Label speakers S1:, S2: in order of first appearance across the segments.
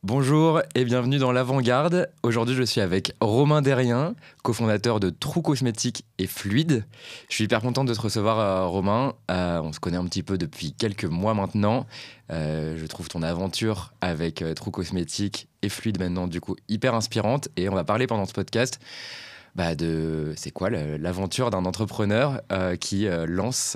S1: Bonjour et bienvenue dans l'Avant-Garde. Aujourd'hui, je suis avec Romain Derrien, cofondateur de True Cosmétiques et Fluide. Je suis hyper content de te recevoir, Romain. On se connaît un petit peu depuis quelques mois maintenant. Je trouve ton aventure avec True Cosmétiques et Fluide maintenant, du coup, hyper inspirante. Et on va parler pendant ce podcast de c'est quoi l'aventure d'un entrepreneur qui lance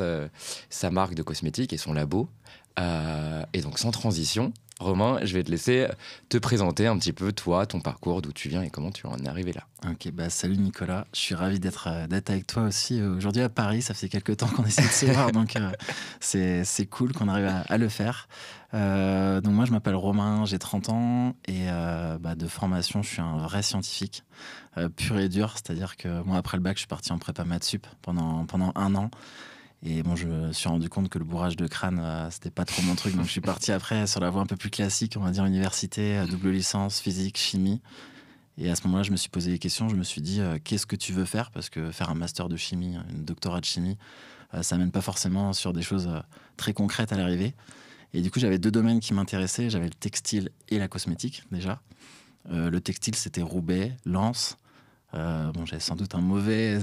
S1: sa marque de cosmétiques et son labo. Et donc, sans transition, Romain, je vais te laisser te présenter un petit peu, toi, ton parcours, d'où tu viens et comment tu en es arrivé là.
S2: Ok, salut Nicolas, je suis ravi d'être avec toi aussi aujourd'hui à Paris. Ça fait quelques temps qu'on essaie de se voir, donc c'est cool qu'on arrive à le faire. Donc moi je m'appelle Romain, j'ai 30 ans et de formation je suis un vrai scientifique pur et dur, c'est-à-dire que moi après le bac je suis parti en prépa maths sup pendant un an. Et bon, je me suis rendu compte que le bourrage de crâne, c'était pas trop mon truc. Donc, je suis parti après sur la voie un peu plus classique, on va dire université, double licence, physique, chimie. Et à ce moment-là, je me suis posé des questions. Je me suis dit, qu'est-ce que tu veux faire? Parce que faire un master de chimie, une doctorat de chimie, ça mène pas forcément sur des choses très concrètes à l'arrivée. Et du coup, j'avais deux domaines qui m'intéressaient. J'avais le textile et la cosmétique, déjà. Le textile, c'était Roubaix, Lens. J'avais sans doute un mauvais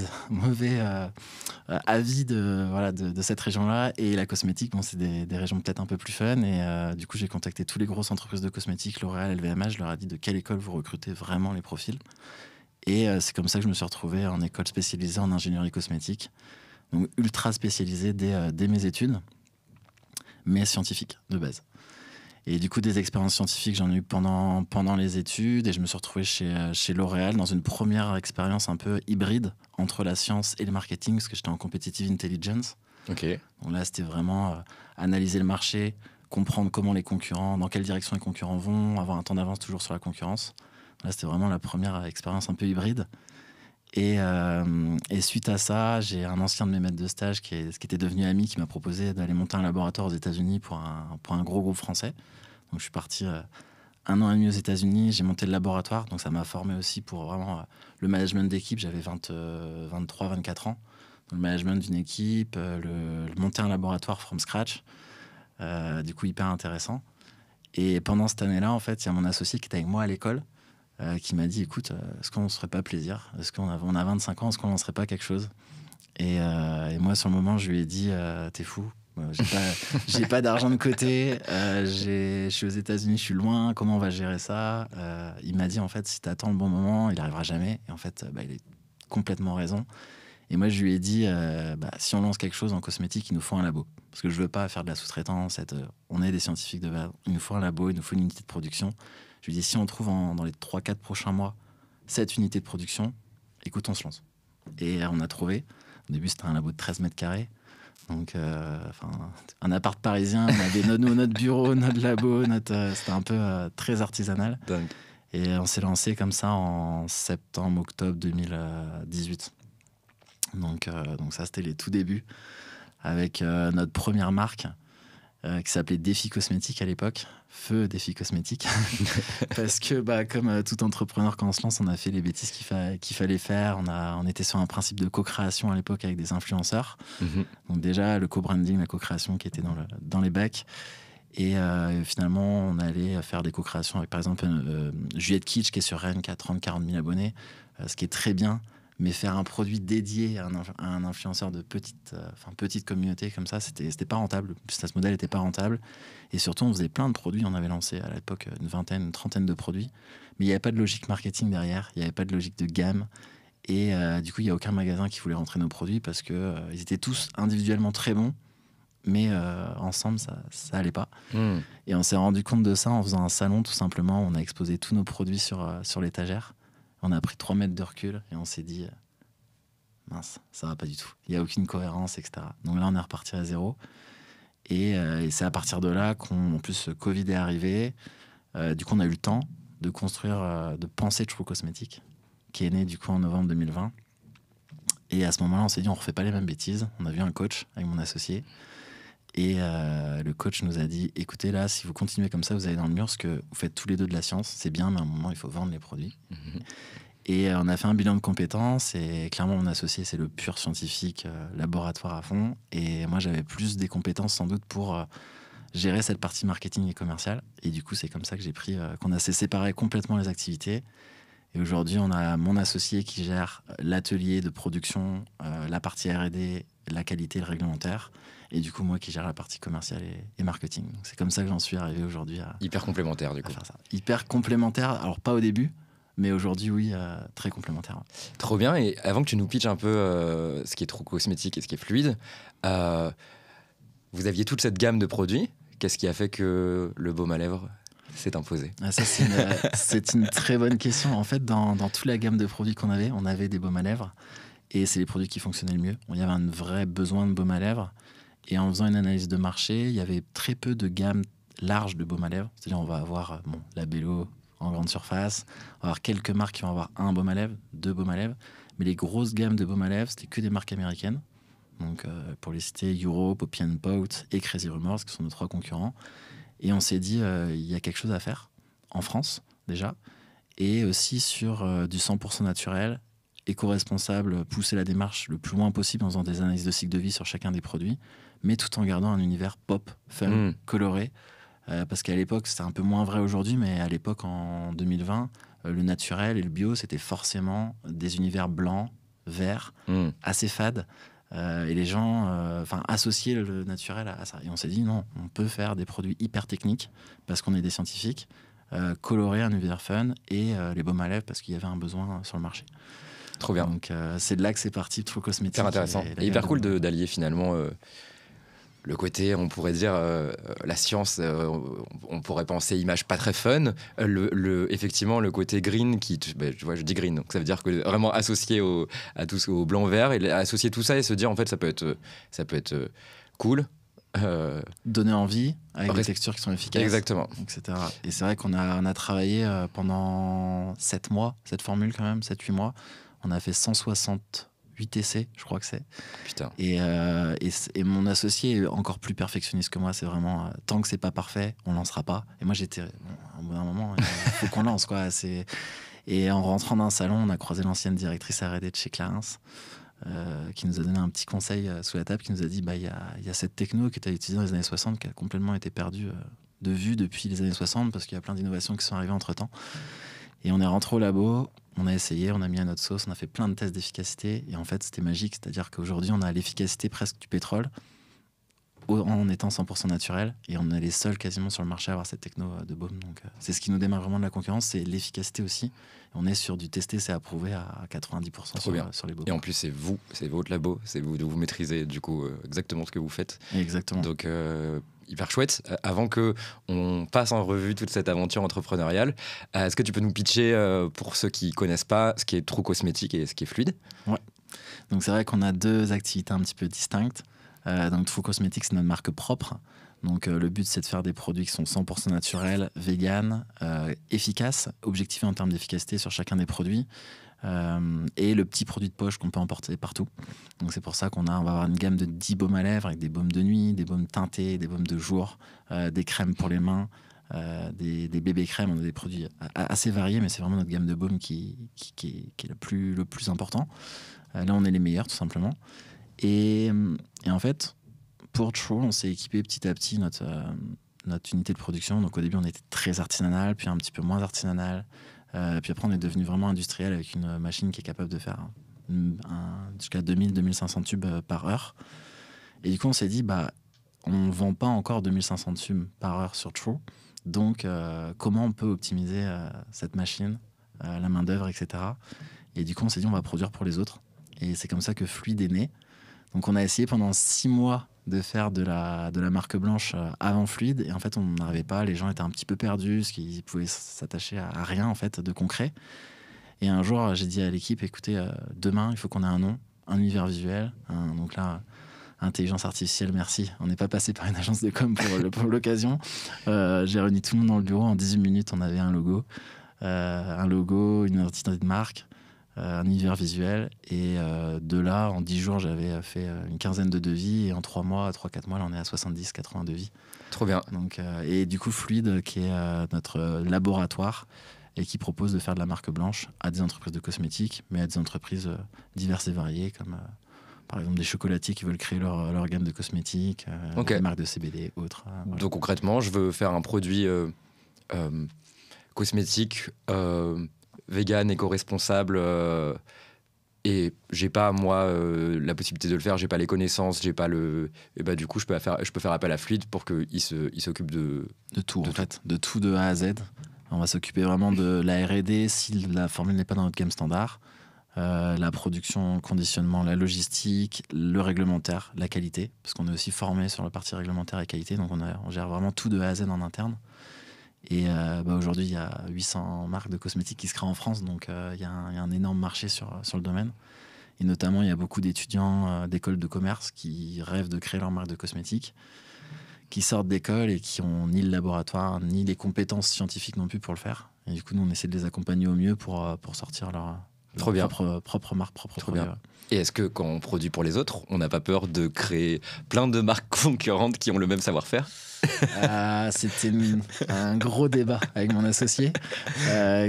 S2: avis de cette région-là. Et la cosmétique, c'est des régions peut-être un peu plus fun. Et du coup, j'ai contacté toutes les grosses entreprises de cosmétiques, L'Oréal, LVMH. Je leur ai dit de quelle école vous recrutez vraiment les profils. Et c'est comme ça que je me suis retrouvé en école spécialisée en ingénierie cosmétique. Donc ultra spécialisée dès mes études, mais scientifique de base. Et du coup, des expériences scientifiques, j'en ai eu pendant les études. Et je me suis retrouvé chez L'Oréal dans une première expérience un peu hybride entre la science et le marketing, parce que j'étais en competitive intelligence.
S1: Ok.
S2: Donc là, c'était vraiment analyser le marché, comprendre comment les concurrents, dans quelle direction les concurrents vont, avoir un temps d'avance toujours sur la concurrence. Là, c'était vraiment la première expérience un peu hybride. Et suite à ça, j'ai un ancien de mes maîtres de stage qui était devenu ami, qui m'a proposé d'aller monter un laboratoire aux États-Unis pour un gros groupe français. Donc je suis parti 1 an et demi aux États-Unis, j'ai monté le laboratoire, donc ça m'a formé aussi pour vraiment le management d'équipe. J'avais 23-24 ans. Donc, le management d'une équipe, le monter un laboratoire from scratch, du coup hyper intéressant. Et pendant cette année-là, en fait, il y a mon associé qui était avec moi à l'école, qui m'a dit, écoute, est-ce qu'on ne se ferait pas plaisir? Est-ce qu'on a 25 ans, est-ce qu'on ne lancerait pas quelque chose? Et moi, sur le moment, je lui ai dit, t'es fou. J'ai pas d'argent de côté, je suis aux États-Unis, je suis loin, comment on va gérer ça? Il m'a dit, en fait, si t'attends le bon moment, il arrivera jamais. Et en fait, il est complètement raison. Et moi, je lui ai dit, si on lance quelque chose en cosmétique, il nous faut un labo. Parce que je veux pas faire de la sous-traitance, on est des scientifiques de base, il nous faut un labo, il nous faut une unité de production. Je lui ai dit, si on trouve dans les 3-4 prochains mois cette unité de production, écoute, on se lance. Et on a trouvé. Au début, c'était un labo de 13 mètres carrés. Donc, un appart parisien, on avait notre bureau, notre labo, c'était un peu très artisanal.
S1: Dingue.
S2: Et on s'est lancé comme ça en septembre-octobre 2018. Donc ça, c'était les tout débuts avec notre première marque qui s'appelait Défi Cosmétique à l'époque. Feu Défi Cosmétique. Parce que comme tout entrepreneur, quand on se lance, on a fait les bêtises qu'il fallait faire. On était sur un principe de co-création à l'époque avec des influenceurs.
S1: Mhm.
S2: Donc déjà, le co-branding, la co-création qui était dans les bacs. Et finalement, on allait faire des co-créations avec, par exemple, Juliette Kitsch, qui est sur Rennes, qui a 30-40 000 abonnés, ce qui est très bien. Mais faire un produit dédié à un influenceur de petite communauté comme ça, c'était pas rentable. Ce modèle n'était pas rentable. Et surtout, on faisait plein de produits. On avait lancé à l'époque une trentaine de produits. Mais il n'y avait pas de logique marketing derrière. Il n'y avait pas de logique de gamme. Et du coup, il n'y a aucun magasin qui voulait rentrer nos produits parce qu'ils étaient tous individuellement très bons. Mais ensemble, ça allait pas.
S1: Mm.
S2: Et on s'est rendu compte de ça en faisant un salon, tout simplement. On a exposé tous nos produits sur l'étagère. On a pris 3 mètres de recul et on s'est dit mince, ça va pas du tout. Il n'y a aucune cohérence, etc. Donc là, on est reparti à zéro. Et c'est à partir de là qu'en plus, le Covid est arrivé. Du coup, on a eu le temps de construire, de penser True Cosmétiques, qui est né du coup en novembre 2020. Et à ce moment-là, on s'est dit, on refait pas les mêmes bêtises. On a vu un coach avec mon associé. Et le coach nous a dit, écoutez, là, si vous continuez comme ça, vous allez dans le mur, parce que vous faites tous les deux de la science. C'est bien, mais à un moment, il faut vendre les produits.
S1: Mhm.
S2: Et on a fait un bilan de compétences. Et clairement, mon associé, c'est le pur scientifique, laboratoire à fond. Et moi, j'avais plus des compétences, sans doute, pour gérer cette partie marketing et commerciale. Et du coup, c'est comme ça que qu'on a séparé complètement les activités. Et aujourd'hui, on a mon associé qui gère l'atelier de production, la partie R&D, la qualité, le réglementaire. Et du coup, moi qui gère la partie commerciale et marketing. Donc, c'est comme ça que j'en suis arrivé aujourd'hui à
S1: Hyper complémentaire, du coup.
S2: faire ça. Hyper complémentaire. Alors, pas au début, mais aujourd'hui, oui, très complémentaire.
S1: Trop bien. Et avant que tu nous pitches un peu ce qui est True Cosmétique et ce qui est Fluide, vous aviez toute cette gamme de produits. Qu'est-ce qui a fait que le baume à lèvres s'est imposé?
S2: Ça, c'est une très bonne question. En fait, dans toute la gamme de produits qu'on avait, on avait des baumes à lèvres. Et c'est les produits qui fonctionnaient le mieux. Il y avait un vrai besoin de baume à lèvres. Et en faisant une analyse de marché, il y avait très peu de gamme large de baume à lèvres. C'est-à-dire, on va avoir Labello en grande surface. On va avoir quelques marques qui vont avoir un baume à lèvres, 2 baumes à lèvres. Mais les grosses gammes de baume à lèvres, c'était que des marques américaines. Donc, pour les citer, Euro, Poppy & Pout et Crazy Rumors, qui sont nos 3 concurrents. Et on s'est dit, il y a quelque chose à faire en France, déjà. Et aussi sur du 100% naturel, éco-responsable, pousser la démarche le plus loin possible en faisant des analyses de cycle de vie sur chacun des produits, mais tout en gardant un univers pop, fun, coloré. Parce qu'à l'époque, c'était un peu moins vrai aujourd'hui, mais à l'époque, en 2020, le naturel et le bio, c'était forcément des univers blancs, verts, assez fades. Et les gens associaient le naturel à ça. Et on s'est dit, non, on peut faire des produits hyper techniques, parce qu'on est des scientifiques, colorer un univers fun, et les baumes à lèvres, parce qu'il y avait un besoin sur le marché.
S1: Trop bien.
S2: Donc c'est de là que c'est parti, True Cosmétique.
S1: C'est intéressant. Et hyper cool d'allier finalement le côté, on pourrait dire, la science, on pourrait penser image pas très fun. Effectivement, le côté green, tu vois, je dis green, donc ça veut dire que vraiment associé au blanc-vert, et associer tout ça et se dire, en fait, ça peut être cool.
S2: Donner envie, avec des textures qui sont efficaces.
S1: Exactement.
S2: Etc. Et c'est vrai qu'on a travaillé pendant 7 mois, cette formule quand même, 7-8 mois. On a fait 168 essais, je crois que c'est.
S1: Putain.
S2: Et mon associé est encore plus perfectionniste que moi. C'est vraiment, tant que c'est pas parfait, on lancera pas. Et moi, j'étais, au bout d'un moment, il faut qu'on lance, quoi. Et en rentrant dans un salon, on a croisé l'ancienne directrice R&D de chez Clarins, qui nous a donné un petit conseil sous la table, qui nous a dit, il y a cette techno que tu as utilisée dans les années 60 qui a complètement été perdue de vue depuis les années 60, parce qu'il y a plein d'innovations qui sont arrivées entre-temps. Et on est rentré au labo, on a essayé, on a mis à notre sauce, on a fait plein de tests d'efficacité. Et en fait, c'était magique. C'est-à-dire qu'aujourd'hui, on a l'efficacité presque du pétrole en étant 100% naturel. Et on est les seuls quasiment sur le marché à avoir cette techno de baume. Donc, c'est ce qui nous démarre vraiment de la concurrence, c'est l'efficacité aussi. Et on est sur du testé, c'est approuvé à 90% sur les baumes.
S1: Et en plus, c'est votre labo, vous maîtrisez du coup exactement ce que vous faites.
S2: Exactement.
S1: Donc, hyper chouette. Avant que on passe en revue toute cette aventure entrepreneuriale, est-ce que tu peux nous pitcher, pour ceux qui connaissent pas, ce qui est True Cosmétique et ce qui est Fluide?
S2: Ouais. Donc c'est vrai qu'on a 2 activités un petit peu distinctes. Donc True Cosmétique, c'est notre marque propre. Donc le but, c'est de faire des produits qui sont 100% naturels, vegan, efficaces, objectifs en termes d'efficacité sur chacun des produits. Et le petit produit de poche qu'on peut emporter partout. Donc c'est pour ça on va avoir une gamme de 10 baumes à lèvres, avec des baumes de nuit, des baumes teintés, des baumes de jour, des crèmes pour les mains, des bébés crèmes. On a des produits assez variés, mais c'est vraiment notre gamme de baumes qui est le plus important. Là, on est les meilleurs, tout simplement. Et en fait, pour True, on s'est équipé petit à petit notre unité de production. Donc au début, on était très artisanal, puis un petit peu moins artisanal. Puis après, on est devenu vraiment industriel avec une machine qui est capable de faire jusqu'à 2000-2500 tubes par heure. Et du coup, on s'est dit, on ne vend pas encore 2500 tubes par heure sur True. Donc, comment on peut optimiser cette machine, la main-d'œuvre, etc. Et du coup, on s'est dit, on va produire pour les autres. Et c'est comme ça que Fluide est né. Donc, on a essayé pendant 6 mois de faire de la marque blanche avant Fluide, et en fait on n'arrivait pas, les gens étaient un petit peu perdus parce qu'ils pouvaient s'attacher à rien en fait de concret. Et un jour j'ai dit à l'équipe, écoutez, demain il faut qu'on ait un nom, un univers visuel, donc là intelligence artificielle, merci, on n'est pas passé par une agence de com pour l'occasion. J'ai réuni tout le monde dans le bureau, en 18 minutes on avait un logo, une identité de marque, un univers visuel, et de là en 10 jours j'avais fait une quinzaine de devis, et en 3-4 mois là on est à 70-80 devis.
S1: Trop bien.
S2: Donc, et du coup Fluide, qui est notre laboratoire et qui propose de faire de la marque blanche à des entreprises de cosmétiques, mais à des entreprises diverses et variées comme par exemple des chocolatiers qui veulent créer leur gamme de cosmétiques,
S1: Ok.
S2: des marques de CBD, autres. Voilà.
S1: Donc concrètement, je veux faire un produit cosmétique vegan, éco-responsable et j'ai pas moi la possibilité de le faire, j'ai pas les connaissances, j'ai pas le et bah du coup je peux faire appel à Fluide pour qu'il s'occupe de
S2: De tout,
S1: De
S2: en fait, de tout de A à Z. On va s'occuper vraiment de la R&D si la formule n'est pas dans notre gamme standard, la production, le conditionnement, la logistique, le réglementaire, la qualité, parce qu'on est aussi formé sur la partie réglementaire et qualité, donc on gère vraiment tout de A à Z en interne. Et aujourd'hui, il y a 800 marques de cosmétiques qui se créent en France, donc il y a un énorme marché sur le domaine. Et notamment, il y a beaucoup d'étudiants d'écoles de commerce qui rêvent de créer leur marque de cosmétiques, qui sortent d'école et qui ont ni le laboratoire, ni les compétences scientifiques non plus pour le faire. Et du coup, nous, on essaie de les accompagner au mieux pour sortir leur
S1: Trop bien.
S2: propre marque, propre
S1: Trop
S2: produit.
S1: bien. Et est-ce que quand on produit pour les autres, on n'a pas peur de créer plein de marques concurrentes qui ont le même savoir-faire?
S2: C'était un gros débat avec mon associé.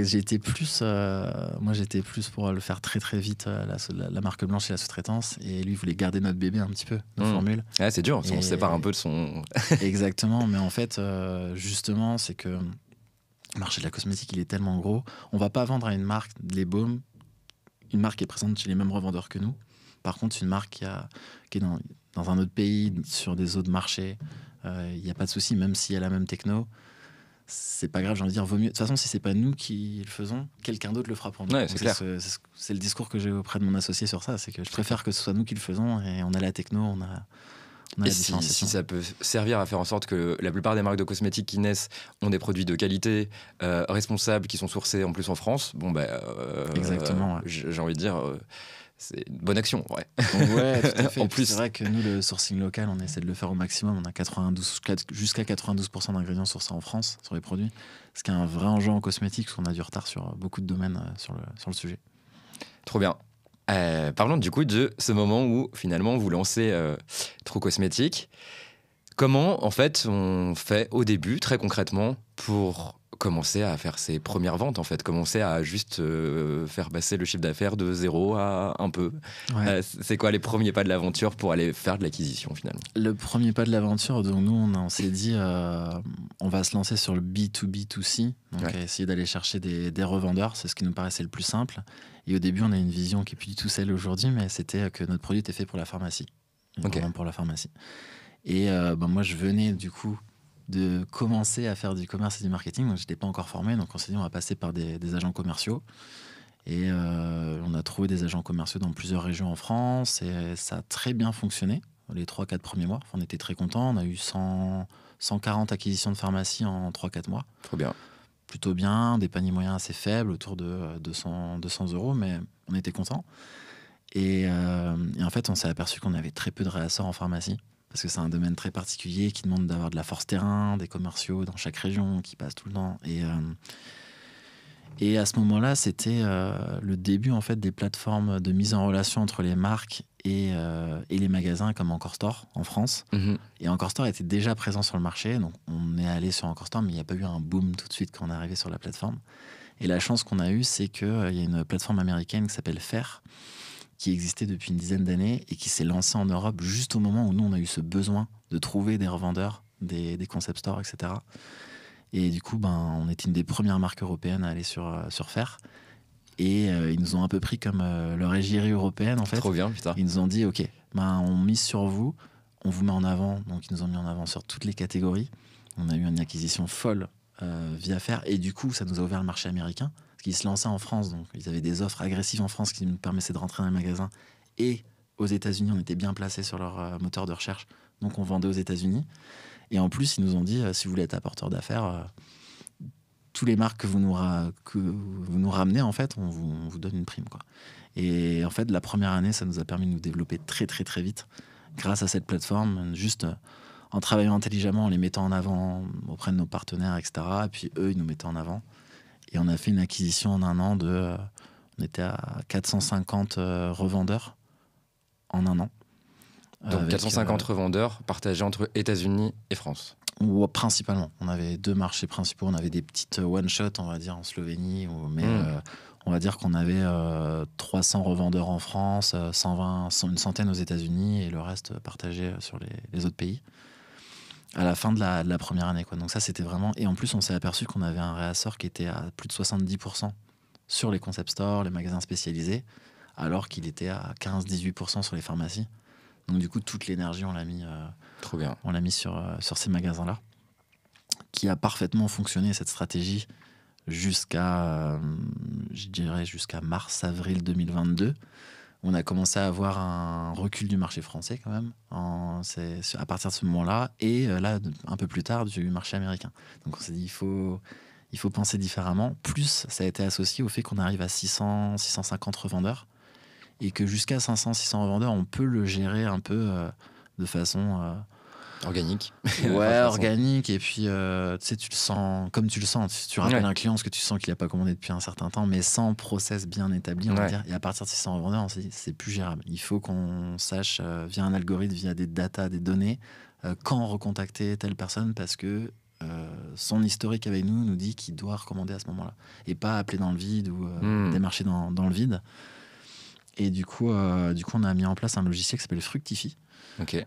S2: J'étais plus pour le faire très très vite, la marque blanche et la sous-traitance. Et lui voulait garder notre bébé un petit peu, nos formules.
S1: Ouais, c'est dur, on
S2: Et-
S1: se sépare un peu de son...
S2: Exactement, mais en fait, justement, c'est que le marché de la cosmétique, il est tellement gros. On va pas vendre à une marque les baumes, une marque qui est présente chez les mêmes revendeurs que nous. Par contre, une marque qui est dans un autre pays, sur des autres marchés, il n'y a pas de souci, même s'il y a la même techno. C'est pas grave, j'ai envie de dire, vaut mieux. De toute façon, si c'est pas nous qui le faisons, quelqu'un d'autre le fera pour nous.
S1: Ouais,
S2: Donc
S1: c'est clair.
S2: c'est le discours que j'ai auprès de mon associé sur ça, c'est que je préfère que ce soit nous qui le faisons et on a la techno, on a la
S1: Et si
S2: différenciation.
S1: ça peut servir à faire en sorte que la plupart des marques de cosmétiques qui naissent ont des produits de qualité, responsables, qui sont sourcés en plus en France, bon bah...
S2: Exactement, ouais.
S1: J'ai envie de dire, c'est une bonne action, ouais.
S2: Ouais, tout à fait.
S1: En
S2: Puis
S1: plus.
S2: c'est vrai que nous, le sourcing local, on essaie de le faire au maximum. On a jusqu'à 92% d'ingrédients sourcés en France sur les produits. Ce qui est un vrai enjeu en cosmétique, parce qu'on a du retard sur beaucoup de domaines sur le sujet.
S1: Trop bien. Parlons du coup de ce moment où finalement vous lancez True Cosmétique. Comment en fait on fait au début très concrètement pour commencer à faire ses premières ventes en fait, commencer à juste faire passer le chiffre d'affaires de 0 à un peu.
S2: Ouais.
S1: C'est quoi les premiers pas de l'aventure pour aller faire de l'acquisition finalement?
S2: Le premier pas de l'aventure, donc nous, on s'est dit, on va se lancer sur le B2B2C, donc
S1: Ouais.
S2: essayer d'aller chercher des revendeurs, c'est ce qui nous paraissait le plus simple. Et au début, on a une vision qui n'est plus du tout celle aujourd'hui, mais c'était que notre produit était fait pour la pharmacie.
S1: Ok.
S2: Vraiment pour la pharmacie. Et moi, je venais du coup de commencer à faire du commerce et du marketing, donc je n'étais pas encore formé, donc on s'est dit, on va passer par des agents commerciaux. Et on a trouvé des agents commerciaux dans plusieurs régions en France, et ça a très bien fonctionné les 3-4 premiers mois. Enfin, on était très contents, on a eu 140 acquisitions de pharmacie en 3-4 mois.
S1: Trop bien.
S2: Plutôt bien, des paniers moyens assez faibles, autour de 200 euros, mais on était contents. Et en fait, on s'est aperçu qu'on avait très peu de réassorts en pharmacie, parce que c'est un domaine très particulier qui demande d'avoir de la force terrain, des commerciaux dans chaque région qui passent tout le temps. Et à ce moment-là, c'était le début en fait des plateformes de mise en relation entre les marques et les magasins comme Encore Store en France.
S1: Mhm.
S2: Et Encore Store était déjà présent sur le marché, donc on est allé sur Encore Store, mais il n'y a pas eu un boom tout de suite quand on est arrivé sur la plateforme. Et la chance qu'on a eue, c'est qu'il y a une plateforme américaine qui s'appelle Faire, qui existait depuis une dizaine d'années et qui s'est lancée en Europe juste au moment où nous, on a eu ce besoin de trouver des revendeurs, des concept stores, etc. Et du coup, on était une des premières marques européennes à aller sur Faire. Et ils nous ont un peu pris comme leur égérie européenne, en fait.
S1: Trop bien, putain.
S2: Ils nous ont dit, OK, on mise sur vous, on vous met en avant. Donc, ils nous ont mis en avant sur toutes les catégories. On a eu une acquisition folle via Faire. Et du coup, ça nous a ouvert le marché américain. Parce qu'ils se lançaient en France. Donc, ils avaient des offres agressives en France qui nous permettaient de rentrer dans les magasins. Et aux États-Unis, on était bien placés sur leur moteur de recherche. Donc, on vendait aux États-Unis. Et en plus, ils nous ont dit, si vous voulez être apporteur d'affaires, tous les marques que vous nous ramenez, en fait, on vous donne une prime, quoi. Et en fait, la première année, ça nous a permis de nous développer très, très, très vite grâce à cette plateforme, juste en travaillant intelligemment, en les mettant en avant auprès de nos partenaires, etc. Et puis eux, ils nous mettaient en avant. Et on a fait une acquisition en un an on était à 450 revendeurs en un an.
S1: Donc
S2: Avec,
S1: 450 revendeurs partagés entre États-Unis et France.
S2: Ou principalement. On avait 2 marchés principaux. On avait des petites one-shot, on va dire, en Slovénie. Mais on va dire qu'on avait 300 revendeurs en France, 120, une centaine aux États-Unis et le reste partagé sur les autres pays. À la fin de la première année, quoi. Donc ça, c'était vraiment... Et en plus, on s'est aperçu qu'on avait un réassort qui était à plus de 70% sur les concept stores, les magasins spécialisés, alors qu'il était à 15-18% sur les pharmacies. Donc du coup, toute l'énergie, on l'a mis,
S1: Trop bien.
S2: on l'a mis sur ces magasins-là, qui a parfaitement fonctionné, cette stratégie, jusqu'à, je dirais, jusqu'à mars-avril 2022. On a commencé à avoir un recul du marché français quand même, c'est à partir de ce moment-là, et là, un peu plus tard, du marché américain. Donc on s'est dit, il faut penser différemment. Plus, ça a été associé au fait qu'on arrive à 600, 650 revendeurs, et que jusqu'à 500, 600 revendeurs, on peut le gérer un peu de façon...
S1: Organique.
S2: Ouais, organique. Et puis, tu sais, tu le sens comme tu le sens. Tu rappelles un client ce que tu sens qu'il n'a pas commandé depuis un certain temps, mais sans process bien établi, on va dire. Et à partir de 600 revendeurs, on s'est dit, c'est plus gérable. Il faut qu'on sache, via un algorithme, via des data, des données, quand recontacter telle personne parce que son historique avec nous dit qu'il doit recommander à ce moment-là. Et pas appeler dans le vide ou démarcher dans le vide. Et du coup, on a mis en place un logiciel qui s'appelle Fructify.
S1: Okay.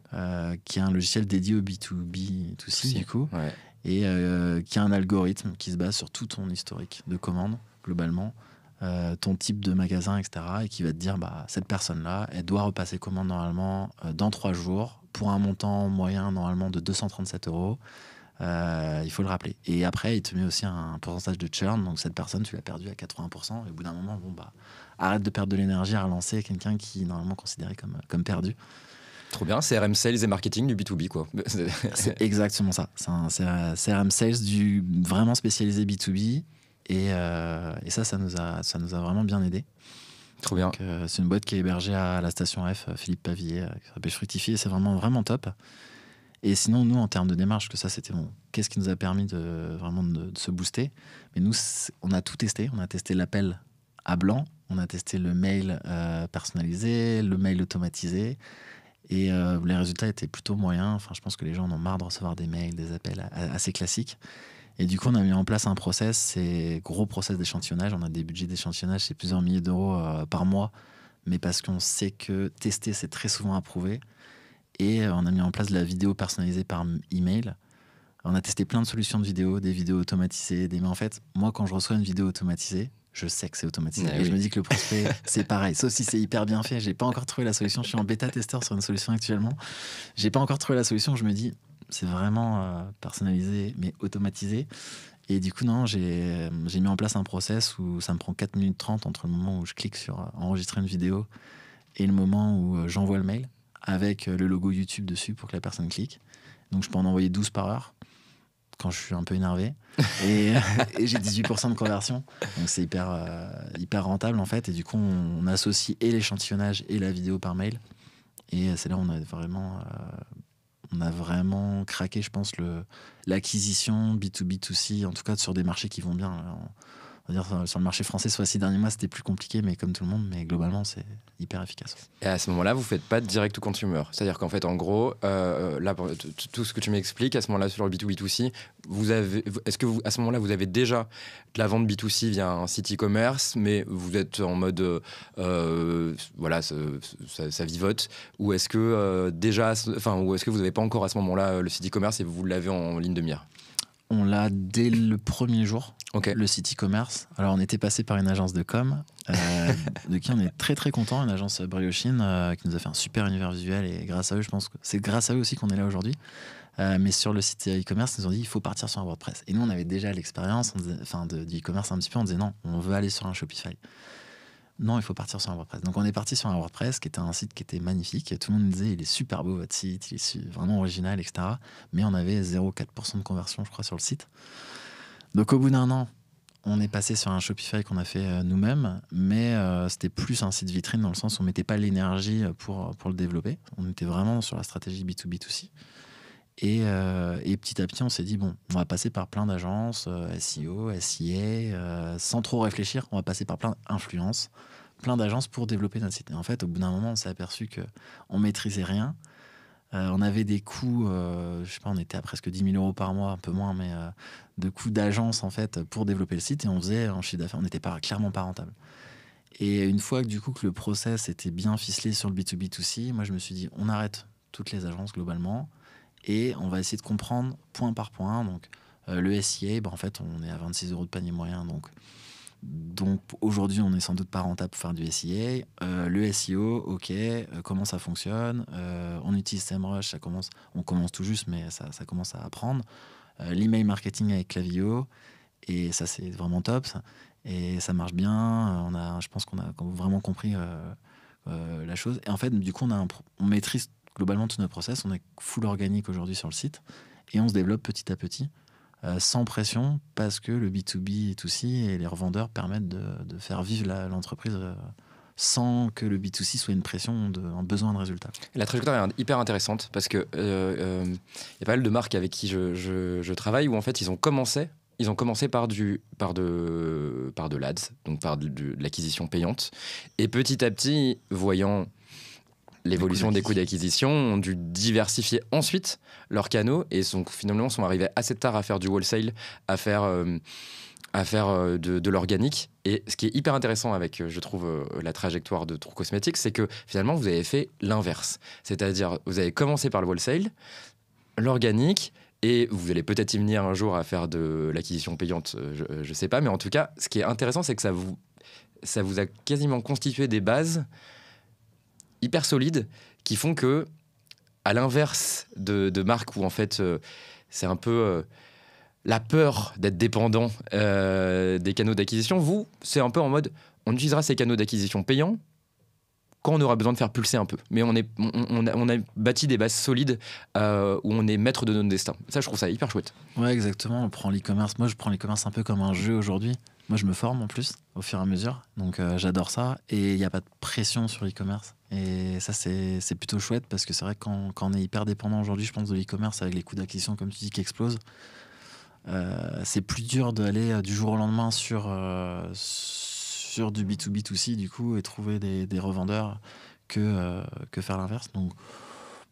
S2: Qui est un logiciel dédié au B2B2C du coup, et qui a un algorithme qui se base sur tout ton historique de commande globalement, ton type de magasin, etc., et qui va te dire cette personne-là, elle doit repasser commande normalement dans 3 jours pour un montant moyen normalement de 237 €. Il faut le rappeler. Et après, il te met aussi un pourcentage de churn, donc cette personne, tu l'as perdue à 80%, et au bout d'un moment, arrête de perdre de l'énergie à relancer quelqu'un qui est normalement considéré comme perdu.
S1: Trop bien, CRM Sales et marketing du B2B, quoi.
S2: C'est exactement ça. C'est un CRM Sales vraiment spécialisé B2B. Et ça nous a vraiment bien aidé.
S1: Trop bien.
S2: C'est une boîte qui est hébergée à la station F, Philippe Pavillier, qui s'appelle Fructify. C'est vraiment, vraiment top. Et sinon, nous, en termes de démarche, que ça, c'était bon. Qu'est-ce qui nous a permis de se booster? Mais nous, on a tout testé. On a testé l'appel à blanc. On a testé le mail personnalisé, le mail automatisé. Et les résultats étaient plutôt moyens. Enfin, je pense que les gens en ont marre de recevoir des mails, des appels assez classiques. Et du coup, on a mis en place un process, c'est gros process d'échantillonnage. On a des budgets d'échantillonnage, c'est plusieurs milliers d'euros par mois, mais parce qu'on sait que tester, c'est très souvent approuvé. Et on a mis en place de la vidéo personnalisée par email. On a testé plein de solutions de vidéo, des vidéos automatisées. Mais en fait, moi, quand je reçois une vidéo automatisée, je sais que c'est automatisé. Et je me dis que le prospect, c'est pareil. Sauf si c'est hyper bien fait. J'ai pas encore trouvé la solution. Je suis en bêta-testeur sur une solution actuellement. J'ai pas encore trouvé la solution. Je me dis, c'est vraiment personnalisé, mais automatisé. Et du coup, non, j'ai mis en place un process où ça me prend 4 minutes 30 entre le moment où je clique sur enregistrer une vidéo et le moment où j'envoie le mail avec le logo YouTube dessus pour que la personne clique. Donc, je peux en envoyer 12 par heure quand je suis un peu énervé. Et j'ai 18% de conversion. Donc c'est hyper rentable en fait. Et du coup, on associe et l'échantillonnage et la vidéo par mail. Et c'est là où on a vraiment craqué, je pense, l'acquisition B2B2C, en tout cas sur des marchés qui vont bien. On va dire sur le marché français, sur les 6 derniers mois, c'était plus compliqué, mais comme tout le monde, mais globalement, c'est hyper efficace.
S1: Et à ce moment-là, vous faites pas de direct to consumer. C'est-à-dire qu'en fait, en gros, là, tout ce que tu m'expliques, à ce moment-là, sur le B2B2C, est-ce que à ce moment-là, vous avez déjà de la vente B2C via un site e-commerce, mais vous êtes en mode, voilà, ça vivote, ou est-ce que ou est-ce que vous n'avez pas encore à ce moment-là le site e-commerce et vous l'avez en ligne de mire?
S2: On l'a dès le premier jour, le site e-commerce. Alors, on était passé par une agence de com, de qui on est très très content, une agence Briochine, qui nous a fait un super univers visuel. Et grâce à eux, je pense que c'est grâce à eux aussi qu'on est là aujourd'hui. Mais sur le site e-commerce, ils nous ont dit il faut partir sur un WordPress. Et nous, on avait déjà l'expérience du e-commerce un petit peu. On disait non, on veut aller sur un Shopify. Non, il faut partir sur un WordPress. Donc on est parti sur un WordPress qui était un site qui était magnifique. Et tout le monde nous disait il est super beau votre site, il est vraiment original, etc. Mais on avait 0,4% de conversion, je crois, sur le site. Donc au bout d'un an, on est passé sur un Shopify qu'on a fait nous-mêmes, mais c'était plus un site vitrine dans le sens où on mettait pas l'énergie pour le développer. On était vraiment sur la stratégie B2B2C. Et petit à petit, on s'est dit, bon, on va passer par plein d'agences, SEO, SIA, sans trop réfléchir, on va passer par plein d'influences, plein d'agences pour développer notre site. Et en fait, au bout d'un moment, on s'est aperçu qu'on ne maîtrisait rien, On avait des coûts, je sais pas, on était à presque 10 000 euros par mois, un peu moins, mais de coûts d'agence en fait pour développer le site, et on faisait un chiffre d'affaires, on n'était clairement pas rentable. Et une fois que du coup que le process était bien ficelé sur le B2B2C, moi je me suis dit on arrête toutes les agences globalement et on va essayer de comprendre point par point. Donc le SIA, en fait on est à 26 euros de panier moyen, donc aujourd'hui on est sans doute pas rentable pour faire du SIA. Le SEO, ok, comment ça fonctionne, on utilise SEMrush, on commence tout juste mais ça commence à apprendre. L'email marketing avec Klaviyo, et ça c'est vraiment top ça. Et ça marche bien, je pense qu'on a vraiment compris la chose. Et en fait, du coup, on maîtrise globalement tout notre process. On est full organique aujourd'hui sur le site. Et on se développe petit à petit, sans pression, parce que le B2B et B2C et les revendeurs permettent de faire vivre l'entreprise sans que le B2C soit une pression, un besoin de résultat.
S1: La trajectoire est hyper intéressante parce que y a pas mal de marques avec qui je travaille où en fait ils ont commencé par de l'ADS, donc par de l'acquisition payante. Et petit à petit, voyant l'évolution des coûts d'acquisition, ont dû diversifier ensuite leurs canaux et finalement sont arrivés assez tard à faire du wholesale, à faire de l'organique. Et ce qui est hyper intéressant avec, je trouve, la trajectoire de True Cosmetics, c'est que finalement, vous avez fait l'inverse. C'est-à-dire, vous avez commencé par le wholesale, l'organique, et vous allez peut-être y venir un jour à faire de l'acquisition payante, je sais pas. Mais en tout cas, ce qui est intéressant, c'est que ça vous a quasiment constitué des bases hyper solides qui font que, à l'inverse de marques où en fait, c'est un peu... la peur d'être dépendant des canaux d'acquisition, vous, c'est un peu en mode, on utilisera ces canaux d'acquisition payants quand on aura besoin de faire pulser un peu. Mais on a bâti des bases solides où on est maître de notre destin. Ça, je trouve ça hyper chouette.
S2: Ouais, exactement. Moi, je prends l'e-commerce un peu comme un jeu aujourd'hui. Moi, je me forme en plus, au fur et à mesure. Donc, j'adore ça. Et il n'y a pas de pression sur l'e-commerce. Et ça, c'est plutôt chouette parce que c'est vrai que quand on est hyper dépendant aujourd'hui, je pense, de l'e-commerce avec les coûts d'acquisition, comme tu dis, qui explosent, c'est plus dur d'aller du jour au lendemain sur du B2B2C du coup et trouver des revendeurs que faire l'inverse. Donc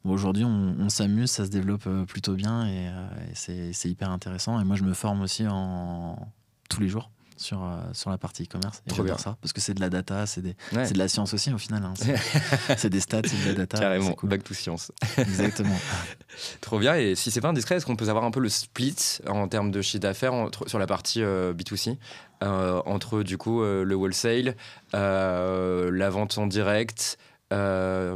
S2: aujourd'hui on s'amuse, ça se développe plutôt bien et c'est hyper intéressant. Et moi je me forme aussi tous les jours sur la partie e-commerce. Et j'adore ça parce que c'est de la data, c'est de la science aussi au final. Hein. C'est des stats, c'est de la data.
S1: Carrément,
S2: cool.
S1: back to science.
S2: Exactement.
S1: Trop bien. Et si c'est pas indiscret, est-ce qu'on peut savoir un peu le split en termes de chiffre d'affaires sur la partie B2C entre du coup le wholesale, la vente en direct? T'as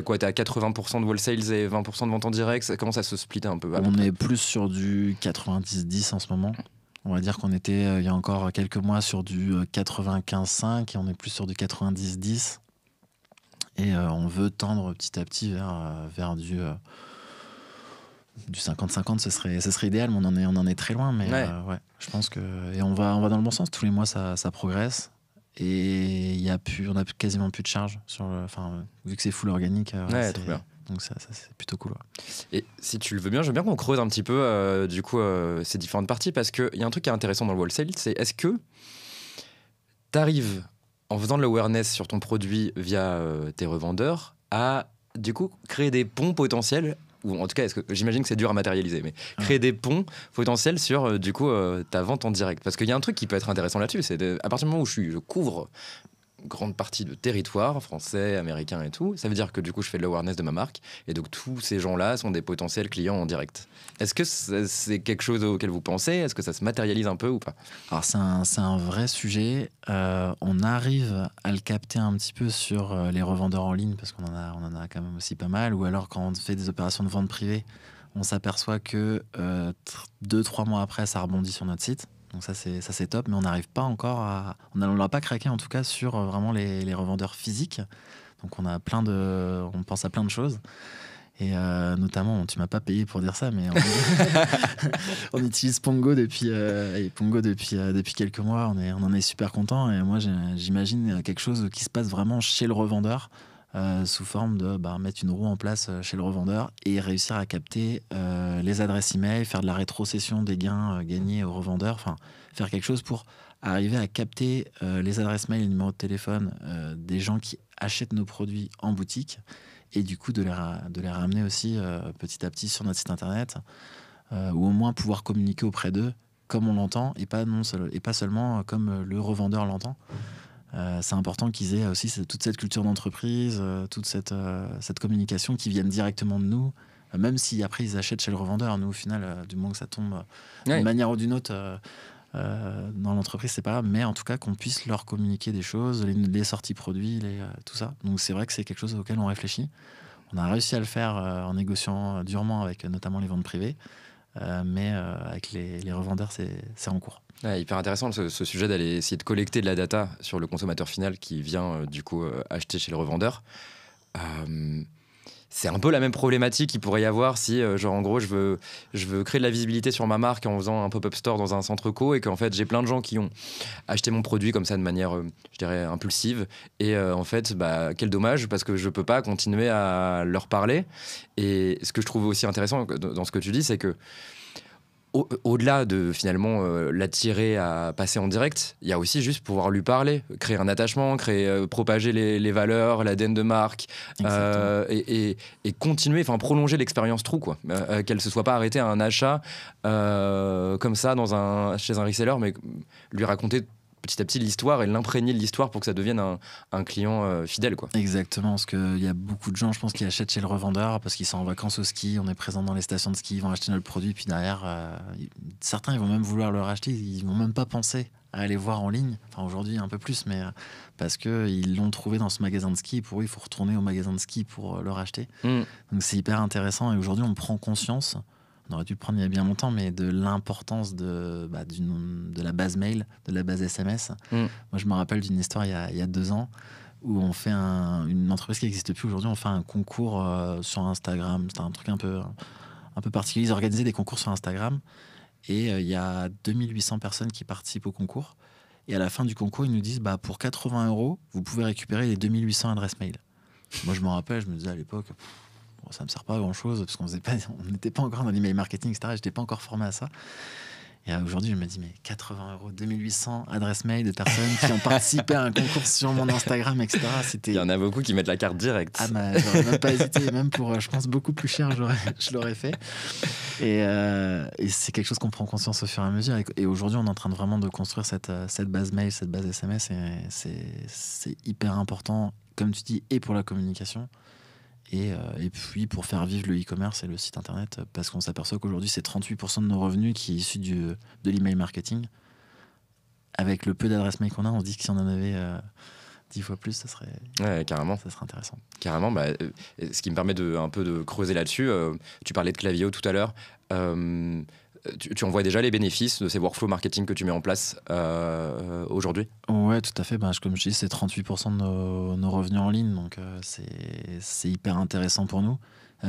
S1: quoi? T'as 80% de wholesale et 20% de vente en direct? Comment ça se split un peu?
S2: On est plus sur du 90-10 en ce moment. On va dire qu'on était il y a encore quelques mois sur du 95-5 et on est plus sur du 90-10. Et on veut tendre petit à petit vers du 50-50, ce serait idéal, mais on en est très loin. Mais ouais, je pense que. Et on va dans le bon sens. Tous les mois, ça progresse. Et on a quasiment plus de charge vu que c'est full organique.
S1: Trop bien.
S2: Donc ça c'est plutôt cool. Ouais.
S1: Et si tu le veux bien, je veux bien qu'on creuse un petit peu ces différentes parties parce qu'il y a un truc qui est intéressant dans le wholesale, c'est est-ce que tu arrives, en faisant de l'awareness sur ton produit via tes revendeurs, à du coup créer des ponts potentiels, ou en tout cas, j'imagine que c'est dur à matérialiser, mais créer des ponts potentiels sur ta vente en direct. Parce qu'il y a un truc qui peut être intéressant là-dessus, c'est à partir du moment où je couvre grande partie de territoire français, américain et tout, ça veut dire que du coup je fais de l'awareness de ma marque et donc tous ces gens-là sont des potentiels clients en direct. Est-ce que c'est quelque chose auquel vous pensez? Est-ce que ça se matérialise un peu ou pas?
S2: Alors c'est un vrai sujet. On arrive à le capter un petit peu sur les revendeurs en ligne parce qu'on en a quand même aussi pas mal, ou alors quand on fait des opérations de vente privée, on s'aperçoit que 2-3 mois après ça rebondit sur notre site. Donc ça c'est top, mais on n'arrive pas encore on l'a pas craqué en tout cas sur vraiment les revendeurs physiques. Donc on pense à plein de choses. Et notamment, tu m'as pas payé pour dire ça, mais on utilise Pongo depuis quelques mois. On en est super content. Et moi, j'imagine quelque chose qui se passe vraiment chez le revendeur, sous forme de mettre une roue en place chez le revendeur et réussir à capter les adresses email, faire de la rétrocession des gains gagnés au revendeur, enfin faire quelque chose pour arriver à capter les adresses mail et les numéros de téléphone des gens qui achètent nos produits en boutique et du coup de les ramener aussi petit à petit sur notre site internet, ou au moins pouvoir communiquer auprès d'eux comme on l'entend, et pas seulement comme le revendeur l'entend. C'est important qu'ils aient aussi toute cette culture d'entreprise, toute cette communication qui vienne directement de nous, même si après ils achètent chez le revendeur. Nous, au final, du moment que ça tombe d'une manière ou d'une autre dans l'entreprise, c'est pas grave, mais en tout cas qu'on puisse leur communiquer des choses, les sorties produits, tout ça. Donc c'est vrai que c'est quelque chose auquel on réfléchit. On a réussi à le faire en négociant durement avec notamment les ventes privées, mais avec les revendeurs, c'est en cours.
S1: Ouais, hyper intéressant ce sujet d'aller essayer de collecter de la data sur le consommateur final qui vient du coup acheter chez le revendeur. C'est un peu la même problématique qu'il pourrait y avoir si, genre, en gros, je veux créer de la visibilité sur ma marque en faisant un pop-up store dans un centre co et qu'en fait, j'ai plein de gens qui ont acheté mon produit comme ça de manière, je dirais, impulsive. Et en fait, bah, quel dommage parce que je peux pas continuer à leur parler. Et ce que je trouve aussi intéressant dans ce que tu dis, c'est que au-delà de finalement l'attirer à passer en direct, il y a aussi juste pouvoir lui parler, créer un attachement, propager les valeurs, l'ADN de marque, et continuer, enfin prolonger l'expérience True, quoi. Qu'elle se soit pas arrêtée à un achat comme ça chez un reseller, mais lui raconter petit à petit l'histoire et l'imprégner de l'histoire pour que ça devienne un client fidèle, quoi.
S2: Exactement, parce qu'il y a beaucoup de gens, je pense, qui achètent chez le revendeur parce qu'ils sont en vacances au ski, on est présent dans les stations de ski, ils vont acheter notre produit, puis derrière, certains ils vont même vouloir le racheter, ils vont même pas penser à aller voir en ligne, enfin aujourd'hui un peu plus, mais parce qu'ils l'ont trouvé dans ce magasin de ski, et pour eux il faut retourner au magasin de ski pour le racheter. Donc c'est hyper intéressant, et aujourd'hui on prend conscience, on aurait dû le prendre il y a bien longtemps, mais de l'importance de la base mail, de la base SMS. Moi, je me rappelle d'une histoire il y a 2 ans où on fait une entreprise qui n'existe plus aujourd'hui, on fait un concours sur Instagram. C'était un truc un peu particulier. Ils organisaient des concours sur Instagram et il y a 2800 personnes qui participent au concours. Et à la fin du concours, ils nous disent pour 80 €, vous pouvez récupérer les 2800 adresses mail. Moi, je me rappelle, je me disais à l'époque, ça me sert pas à grand chose parce qu'on n'était pas encore dans l'email marketing, etc. J'étais pas encore formé à ça. Et aujourd'hui, je me dis, mais 80 €, 2800 adresses mail de personnes qui ont participé à un concours sur mon Instagram, etc.
S1: Il y en a beaucoup qui mettent la carte directe.
S2: Ah, j'aurais même pas hésité. Même pour, je pense, beaucoup plus cher, je l'aurais fait. Et c'est quelque chose qu'on prend conscience au fur et à mesure. Et aujourd'hui, on est en train de vraiment de construire cette base mail, cette base SMS. Et c'est hyper important, comme tu dis, et pour la communication. Et puis pour faire vivre le e-commerce et le site internet, parce qu'on s'aperçoit qu'aujourd'hui c'est 38% de nos revenus qui est issu de l'email marketing. Avec le peu d'adresses mail qu'on a, on se dit que si on en avait 10 fois plus, ça serait
S1: carrément.
S2: Ça serait intéressant.
S1: Carrément, ce qui me permet un peu de creuser là-dessus. Tu parlais de Klaviyo tout à l'heure. Tu en vois déjà les bénéfices de ces workflows marketing que tu mets en place aujourd'hui ?
S2: Ouais, tout à fait. Comme je dis, c'est 38% de nos revenus en ligne, donc c'est hyper intéressant pour nous.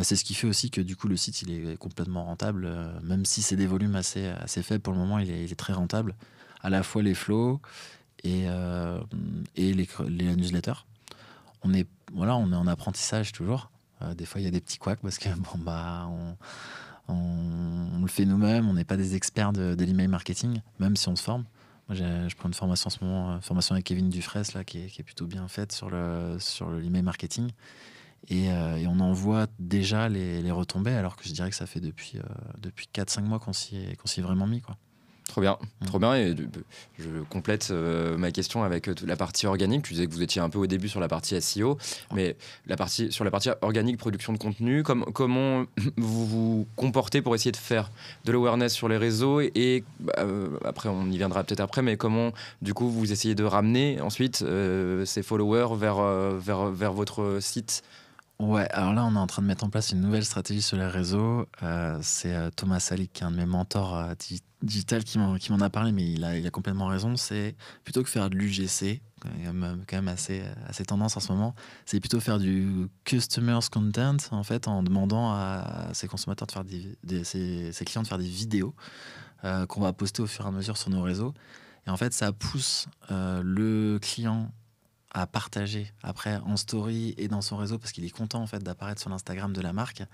S2: C'est ce qui fait aussi que du coup le site il est complètement rentable, même si c'est des volumes assez faibles pour le moment, il est très rentable. À la fois les flows et les newsletters. On est en apprentissage toujours. Des fois il y a des petits couacs parce que on le fait nous-mêmes, on n'est pas des experts de l'email marketing, même si on se forme. Moi, je prends une formation en ce moment, formation avec Kevin Dufresne, là, qui est plutôt bien faite sur l'email marketing. Et on en voit déjà les retombées, alors que je dirais que ça fait depuis 4-5 mois qu'on s'y est vraiment mis, quoi.
S1: Trop bien, trop bien. Et je complète ma question avec la partie organique. Tu disais que vous étiez un peu au début sur la partie SEO, mais sur la partie organique, production de contenu, comment vous vous comportez pour essayer de faire de l'awareness sur les réseaux et après, on y viendra peut-être après, mais comment du coup vous essayez de ramener ensuite ces followers vers votre site ?
S2: Ouais, alors là, on est en train de mettre en place une nouvelle stratégie sur les réseaux. C'est Thomas Salik, qui est un de mes mentors digital, qui m'en a parlé, mais il a complètement raison. C'est plutôt que faire de l'UGC, il y a quand même assez tendance en ce moment, c'est plutôt faire du customers content, en fait, en demandant à ses consommateurs de faire ses clients de faire des vidéos qu'on va poster au fur et à mesure sur nos réseaux. Et en fait, ça pousse le client à partager après en story et dans son réseau parce qu'il est content en fait d'apparaître sur l'Instagram de la marque,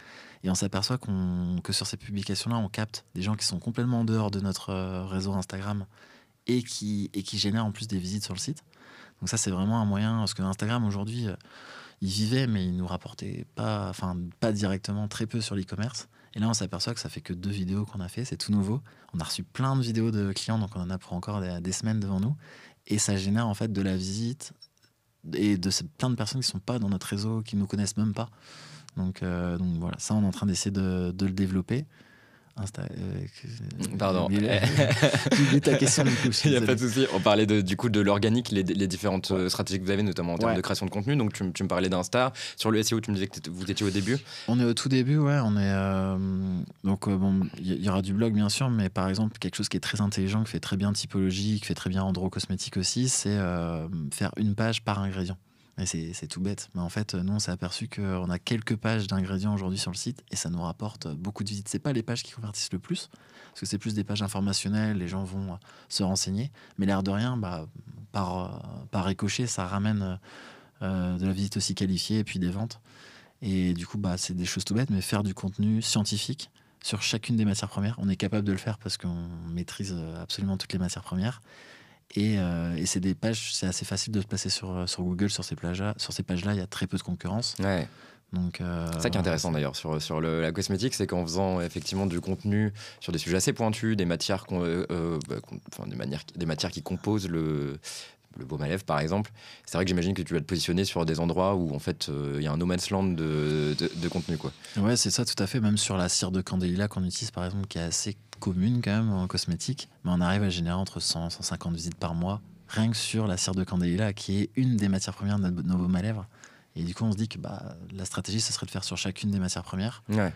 S2: et on s'aperçoit que sur ces publications-là on capte des gens qui sont complètement en dehors de notre réseau Instagram et qui génèrent en plus des visites sur le site. Donc ça c'est vraiment un moyen, parce que Instagram aujourd'hui ils vivaient, mais ils nous rapportaient pas directement, très peu sur l'e-commerce. Et là, on s'aperçoit que ça fait que 2 vidéos qu'on a fait, c'est tout nouveau. On a reçu plein de vidéos de clients, donc on en a pour encore des semaines devant nous. Et ça génère en fait de la visite et plein de personnes qui sont pas dans notre réseau, qui nous connaissent même pas. Donc voilà, ça, on est en train d'essayer de le développer.
S1: Pardon.
S2: J'ai oublié ta question du coup.
S1: Il n'y a pas de souci. On parlait du coup de l'organique, les différentes stratégies que vous avez, notamment en termes de création de contenu. Donc tu me parlais d'Insta. Sur le SEO, tu me disais que vous étiez au début.
S2: On est au tout début, ouais. On est il y aura du blog bien sûr, mais par exemple quelque chose qui est très intelligent, qui fait très bien typologie, qui fait très bien andro-cosmétique aussi, c'est faire une page par ingrédient. Et c'est tout bête, mais en fait, nous, on s'est aperçu qu'on a quelques pages d'ingrédients aujourd'hui sur le site et ça nous rapporte beaucoup de visites. C'est pas les pages qui convertissent le plus, parce que c'est plus des pages informationnelles, les gens vont se renseigner, mais l'air de rien, par ricochet, ça ramène de la visite aussi qualifiée et puis des ventes. Et du coup, c'est des choses tout bêtes, mais faire du contenu scientifique sur chacune des matières premières, on est capable de le faire parce qu'on maîtrise absolument toutes les matières premières. Et c'est des pages, c'est assez facile de se placer sur Google sur ces pages-là. Sur ces pages-là, il y a très peu de concurrence.
S1: Ouais.
S2: Donc,
S1: c'est ça qui est intéressant d'ailleurs sur la cosmétique, c'est qu'en faisant effectivement du contenu sur des sujets assez pointus, des matières, des matières qui composent le baume à lèvres par exemple, c'est vrai que j'imagine que tu vas te positionner sur des endroits où en fait il y a un no man's land de contenu, quoi.
S2: Ouais, c'est ça, tout à fait. Même sur la cire de candélia qu'on utilise par exemple, qui est assez commune quand même en cosmétique, mais on arrive à générer entre 100 et 150 visites par mois rien que sur la cire de candélia, qui est une des matières premières de nos baumes à lèvres. Et du coup on se dit que la stratégie ce serait de faire sur chacune des matières premières.
S1: Ouais.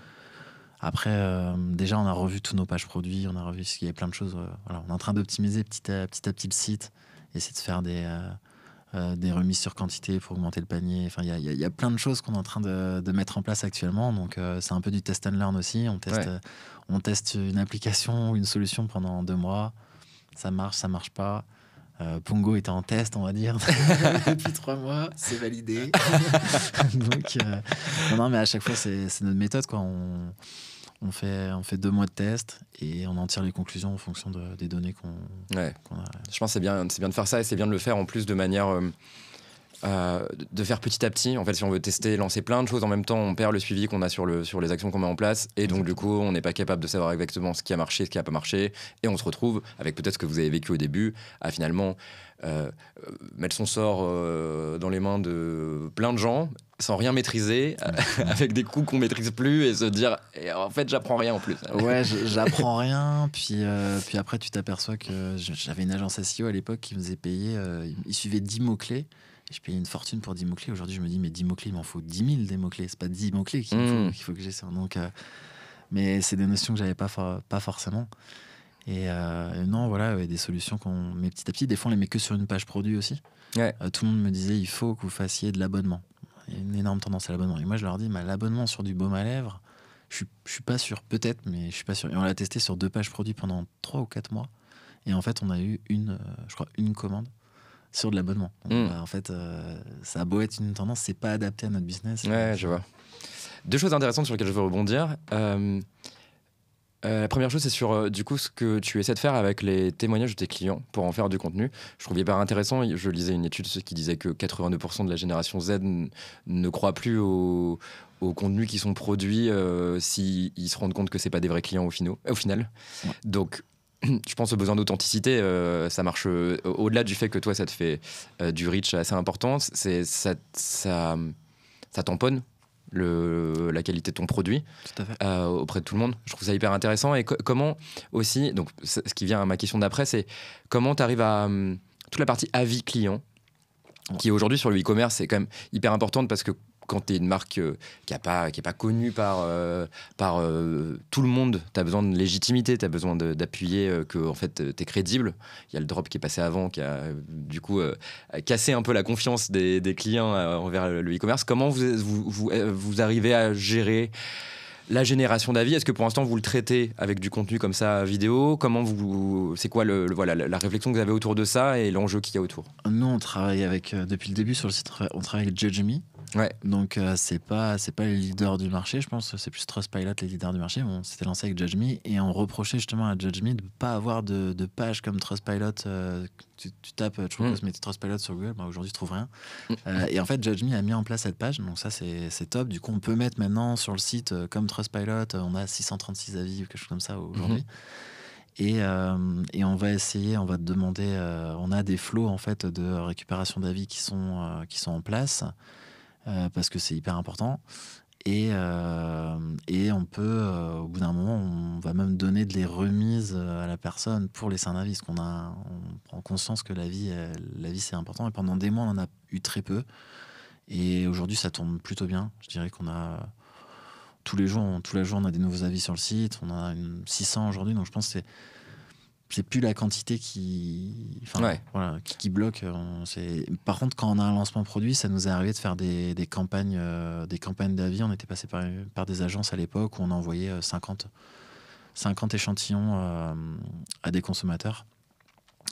S2: Après, déjà on a revu tous nos pages produits, on a revu ce qu'il y avait plein de choses. Voilà, on est en train d'optimiser petit à petit le site, essayer de faire des remises sur quantité pour augmenter le panier. Enfin, il y a plein de choses qu'on est en train de mettre en place actuellement. Donc, c'est un peu du test and learn aussi. On teste une application ou une solution pendant 2 mois. Ça marche pas. Pongo était en test, on va dire, depuis 3 mois. C'est validé. Donc, non, mais à chaque fois, c'est notre méthode, quoi. On fait 2 mois de test et on en tire les conclusions en fonction des données qu'on a.
S1: Je pense que c'est bien de faire ça, et c'est bien de le faire en plus de manière de faire petit à petit. En fait, si on veut tester, lancer plein de choses en même temps, on perd le suivi qu'on a sur les actions qu'on met en place, et donc du coup on n'est pas capable de savoir exactement ce qui a marché, ce qui n'a pas marché, et on se retrouve avec peut-être ce que vous avez vécu au début, à finalement mettre son sort dans les mains de plein de gens sans rien maîtriser, avec des coûts qu'on maîtrise plus, et se dire en fait j'apprends rien en plus.
S2: Ouais, j'apprends rien, puis après tu t'aperçois que j'avais une agence SEO à l'époque qui me faisait payer, il suivait 10 mots-clés. Je payais une fortune pour 10 mots-clés. Aujourd'hui, je me dis, mais 10 mots-clés, il m'en faut 10 000 des mots-clés. C'est pas 10 mots-clés qu'il faut que j'ai ça. Donc, mais c'est des notions que j'avais pas forcément. Et non, voilà, des solutions qu'on met petit à petit. Des fois, on les met que sur une page produit aussi.
S1: Ouais.
S2: Tout le monde me disait, il faut que vous fassiez de l'abonnement. Il y a une énorme tendance à l'abonnement. Et moi, je leur dis, l'abonnement sur du baume à lèvres, je suis pas sûr. Peut-être, mais je suis pas sûr. Et on l'a testé sur 2 pages produits pendant 3 ou 4 mois. Et en fait, on a eu je crois, une commande sur de l'abonnement. En fait, ça a beau être une tendance, c'est pas adapté à notre business.
S1: Ouais, je vois. 2 choses intéressantes sur lesquelles je veux rebondir. La première chose, c'est sur du coup ce que tu essaies de faire avec les témoignages de tes clients pour en faire du contenu. Je trouve hyper intéressant. Je lisais une étude qui disait que 82% de la génération Z ne croit plus aux contenus qui sont produits s'ils se rendent compte que c'est pas des vrais clients au final. Ouais. Donc je pense au besoin d'authenticité, ça marche au-delà du fait que toi ça te fait du reach assez important, ça tamponne la qualité de ton produit auprès de tout le monde. Je trouve ça hyper intéressant. Et comment aussi, donc ce qui vient à ma question d'après, c'est comment tu arrives à toute la partie avis client, qui aujourd'hui sur le e-commerce c'est quand même hyper importante, parce que quand tu es une marque qui est pas connue par tout le monde, tu as besoin de légitimité, tu as besoin d'appuyer que en fait, tu es crédible. Il y a le drop qui est passé avant, qui a du coup cassé un peu la confiance des clients envers le e-commerce. Comment vous arrivez à gérer la génération d'avis? Est-ce que pour l'instant vous le traitez avec du contenu comme ça vidéo? C'est quoi la réflexion que vous avez autour de ça et l'enjeu qu'il y a autour?
S2: Nous on travaille depuis le début sur le site, on travaille avec Judge Me.
S1: Ouais.
S2: Donc c'est pas les leaders du marché, je pense. C'est plus Trustpilot les leaders du marché. Bon, c'était lancé avec JudgeMe et on reprochait justement à JudgeMe de pas avoir de page comme Trustpilot. Tu tapes True Cosmetic Trustpilot sur Google, aujourd'hui tu trouves rien. Et en fait JudgeMe a mis en place cette page, donc ça c'est top. Du coup on peut mettre maintenant sur le site comme Trustpilot, on a 636 avis ou quelque chose comme ça aujourd'hui. Et on va essayer, on va te demander, on a des flows en fait de récupération d'avis qui sont en place. Parce que c'est hyper important et on peut au bout d'un moment on va même donner des remises à la personne pour laisser un avis parce on prend conscience que la vie c'est important et pendant des mois on en a eu très peu et aujourd'hui ça tourne plutôt bien. Je dirais qu'on a tous les jours on a des nouveaux avis sur le site, on en a 600 aujourd'hui, donc je pense que c'est plus la quantité qui bloque. Par contre, quand on a un lancement produit, ça nous est arrivé de faire des campagnes d'avis. On était passé par des agences à l'époque où on envoyait 50 échantillons à des consommateurs.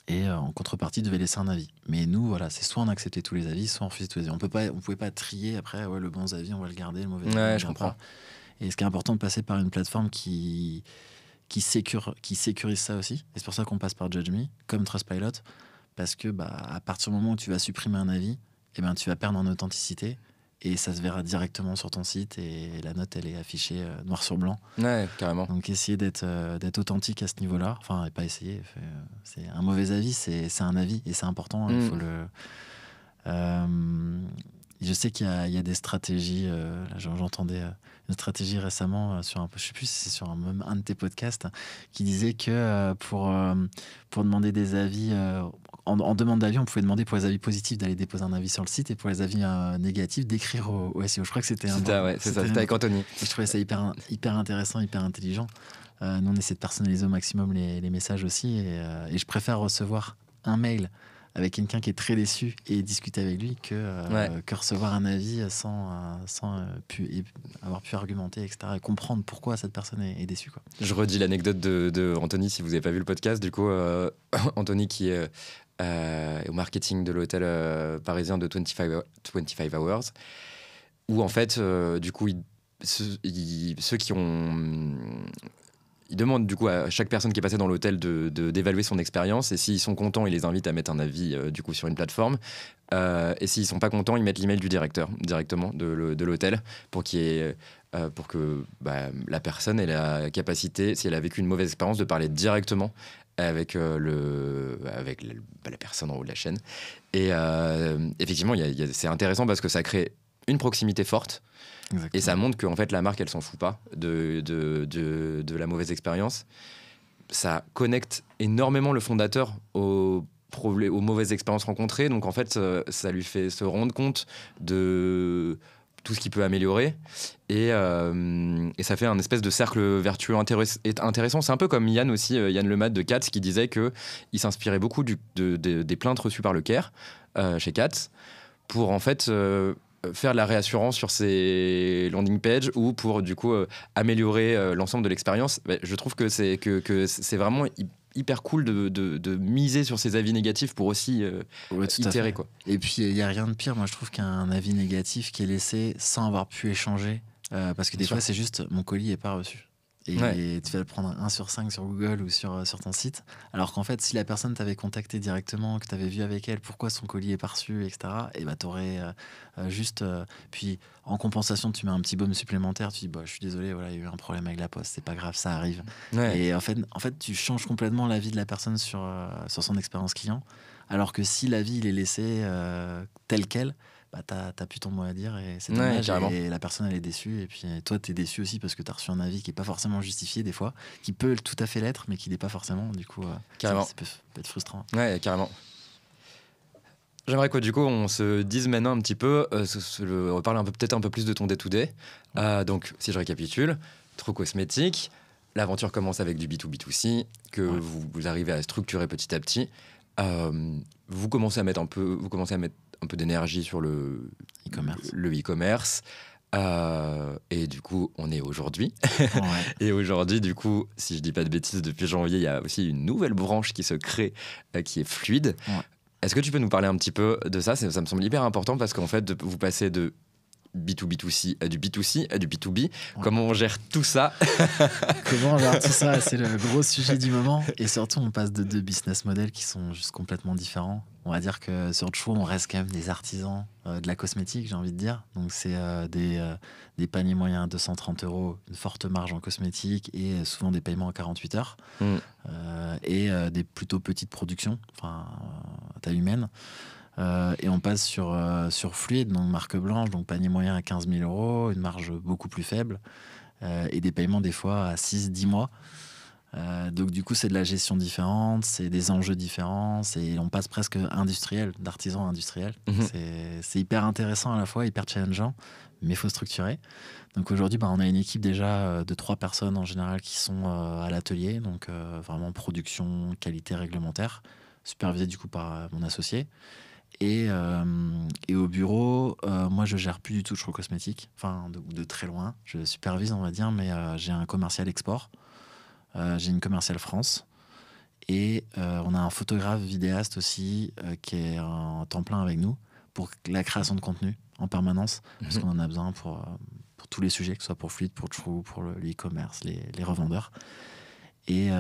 S2: Et en contrepartie, devait laisser un avis. Mais nous, voilà, c'est soit on acceptait tous les avis, soit on refusait tous les avis. On pouvait pas trier après, le bon avis, on va le garder, le mauvais avis, on
S1: Ouais,
S2: le
S1: je
S2: garde
S1: comprends.
S2: pas. Et ce qui est important de passer par une plateforme qui sécurise ça aussi. Et c'est pour ça qu'on passe par JudgeMe, comme Trustpilot, parce que à partir du moment où tu vas supprimer un avis, tu vas perdre en authenticité et ça se verra directement sur ton site et la note, elle est affichée noir sur blanc.
S1: Ouais, carrément.
S2: Donc essayer d'être authentique à ce niveau-là, enfin, et pas essayer. C'est un mauvais avis, c'est un avis et c'est important. Il faut le... je sais qu'il y a des stratégies. Là, j'entendais une stratégie récemment je sais plus si c'est sur même un de tes podcasts, qui disait que pour demander des avis, en demande d'avis, on pouvait demander pour les avis positifs d'aller déposer un avis sur le site et pour les avis négatifs d'écrire au SEO. Je crois que c'était
S1: C'était avec Anthony.
S2: Je trouvais ça hyper intéressant, hyper intelligent. Nous, on essaie de personnaliser au maximum les messages aussi et je préfère recevoir un mail avec quelqu'un qui est très déçu et discuter avec lui que recevoir un avis sans avoir pu argumenter, etc. et comprendre pourquoi cette personne est déçue, quoi.
S1: Je redis l'anecdote de Anthony si vous n'avez pas vu le podcast. Du coup, Anthony qui est au marketing de l'hôtel parisien de 25 Hours, où en fait, du coup, ceux qui ont... Ils demandent du coup à chaque personne qui est passée dans l'hôtel d'évaluer son expérience et s'ils sont contents, ils les invitent à mettre un avis du coup sur une plateforme et s'ils sont pas contents, ils mettent l'email du directeur directement de l'hôtel pour que la personne ait la capacité, si elle a vécu une mauvaise expérience, de parler directement avec la personne en haut de la chaîne. Et effectivement, c'est intéressant parce que ça crée une proximité forte. Exactement. Et ça montre qu'en fait la marque elle s'en fout pas de la mauvaise expérience. Ça connecte énormément le fondateur aux mauvaises expériences rencontrées, donc en fait ça lui fait se rendre compte de tout ce qu'il peut améliorer et ça fait un espèce de cercle vertueux intéressant. C'est un peu comme Yann aussi, Yann Lemad de Katz, qui disait qu'il s'inspirait beaucoup des plaintes reçues par le Caire chez Katz pour en fait faire de la réassurance sur ses landing pages ou pour du coup améliorer l'ensemble de l'expérience. Je trouve que c'est vraiment hyper cool de miser sur ces avis négatifs pour aussi itérer, quoi.
S2: Et puis il n'y a rien de pire, moi je trouve, qu'un avis négatif qui est laissé sans avoir pu échanger parce que des fois c'est juste mon colis n'est pas reçu. Et tu vas le prendre 1 sur 5 sur Google ou sur ton site. Alors qu'en fait, si la personne t'avait contacté directement, que tu avais vu avec elle pourquoi son colis est pas reçu, etc., et tu aurais juste. Puis en compensation, tu mets un petit baume supplémentaire. Tu dis je suis désolé, voilà, il y a eu un problème avec la poste, c'est pas grave, ça arrive. Ouais. Et en fait, tu changes complètement la vie de la personne sur son expérience client. Alors que si l'avis il est laissé tel quel, t'as plus ton mot à dire et c'est dommage, et la personne elle est déçue et puis toi t'es déçu aussi parce que t'as reçu un avis qui est pas forcément justifié des fois, qui peut tout à fait l'être mais qui l'est pas forcément, du coup ça peut être frustrant.
S1: Ouais, carrément. J'aimerais que du coup on se dise maintenant un petit peu, on va parler peut-être un peu plus de ton day-to-day. Donc si je récapitule, True Cosmetic, l'aventure commence avec du B2B2C que vous arrivez à structurer petit à petit. Vous commencez à mettre un peu d'énergie sur le e-commerce. Et du coup, on est aujourd'hui. Et aujourd'hui, du coup, si je dis pas de bêtises, depuis janvier, il y a aussi une nouvelle branche qui se crée, qui est Fluide. Est-ce que tu peux nous parler un petit peu de ça ? Ça me semble hyper important parce qu'en fait, vous passez de B2B2C à du B2C à du B2B.
S2: Ouais.
S1: Comment on gère tout ça?
S2: Comment on gère tout ça? C'est le gros sujet du moment. Et surtout, on passe de deux business models qui sont juste complètement différents. On va dire que sur True, on reste quand même des artisans de la cosmétique, j'ai envie de dire. Donc, c'est des paniers moyens à 230 €, une forte marge en cosmétique et souvent des paiements à 48 heures. Et des plutôt petites productions, enfin, à taille humaine. Et on passe sur Fluide, donc marque blanche, donc panier moyen à 15 000 €, une marge beaucoup plus faible. Et des paiements des fois à 6-10 mois. Donc du coup, c'est de la gestion différente, c'est des enjeux différents, on passe presque industriel, d'artisan à industriel. C'est hyper intéressant à la fois, hyper challengeant, mais il faut structurer. Donc aujourd'hui, on a une équipe déjà de 3 personnes en général qui sont à l'atelier, donc vraiment production, qualité réglementaire, supervisée du coup par mon associé. Et au bureau, moi je gère plus du tout True Cosmétiques, enfin de très loin. Je supervise, on va dire, mais j'ai un commercial export, j'ai une commerciale France, et on a un photographe vidéaste aussi qui est en temps plein avec nous pour la création de contenu en permanence, parce qu'on en a besoin pour tous les sujets, que ce soit pour Fluide, pour True, pour le e-commerce, les revendeurs. Et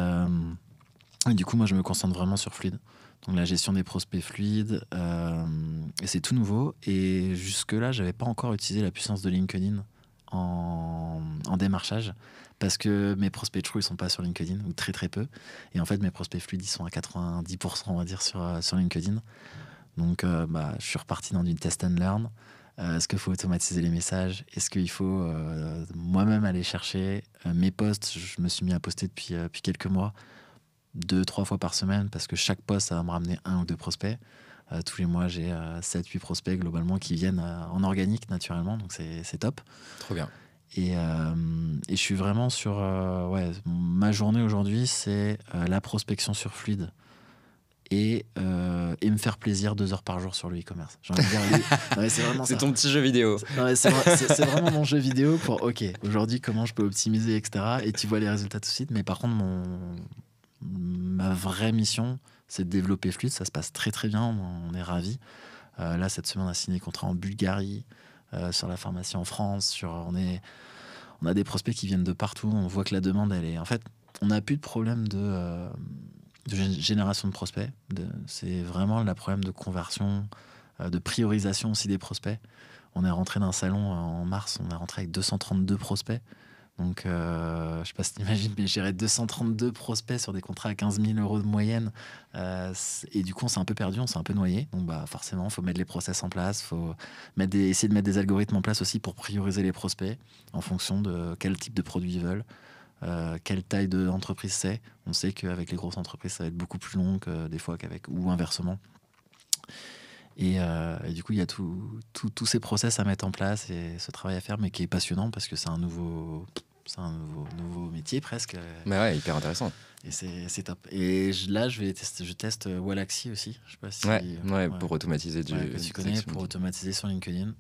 S2: du coup, moi je me concentre vraiment sur Fluide. Donc la gestion des prospects Fluide, et c'est tout nouveau. Et jusque-là, j'avais pas encore utilisé la puissance de LinkedIn en démarchage, parce que mes prospects True, ils sont pas sur LinkedIn, ou très très peu. Et en fait, mes prospects Fluide, ils sont à 90%, on va dire, sur LinkedIn. Donc je suis reparti dans du test and learn. Est-ce qu'il faut automatiser les messages? Est-ce qu'il faut moi-même aller chercher mes posts? Je me suis mis à poster depuis quelques mois, 2-3 fois par semaine, parce que chaque post, ça va me ramener 1 ou 2 prospects. Tous les mois, j'ai 7-8 prospects globalement qui viennent en organique naturellement, donc c'est top.
S1: Trop bien.
S2: Et je suis vraiment sur... ma journée aujourd'hui, c'est la prospection sur Fluide et me faire plaisir 2 heures par jour sur le e-commerce. J'ai envie de dire, non, mais c'est vraiment
S1: C'est
S2: ça.
S1: ton petit jeu vidéo.
S2: Non, mais c'est vraiment mon jeu vidéo pour, ok, aujourd'hui, comment je peux optimiser, etc. Et tu vois les résultats tout de suite. Mais par contre, ma vraie mission, c'est de développer Fluide. Ça se passe très très bien, on est ravis. Là, cette semaine, on a signé contrat en Bulgarie, sur la pharmacie en France. On a des prospects qui viennent de partout. On voit que la demande, elle est... En fait, on n'a plus de problème de génération de prospects. C'est vraiment le problème de conversion, de priorisation aussi des prospects. On est rentré d'un salon en mars, on est rentré avec 232 prospects. Donc, je sais pas si t'imagines, mais gérer 232 prospects sur des contrats à 15 000 € de moyenne. Et du coup, on s'est un peu perdu, on s'est un peu noyé. Donc, forcément, il faut mettre les process en place, il faut essayer de mettre des algorithmes en place aussi pour prioriser les prospects en fonction de quel type de produit ils veulent, quelle taille d'entreprise c'est. On sait qu'avec les grosses entreprises, ça va être beaucoup plus long que des fois ou inversement. Et du coup, il y a tous ces process à mettre en place et ce travail à faire, mais qui est passionnant parce que c'est un nouveau métier presque.
S1: Mais ouais, hyper intéressant.
S2: Et c'est top. Et là, je teste Wallaxy aussi. Je sais pas si,
S1: pour automatiser
S2: que tu connais, pour automatiser sur LinkedIn.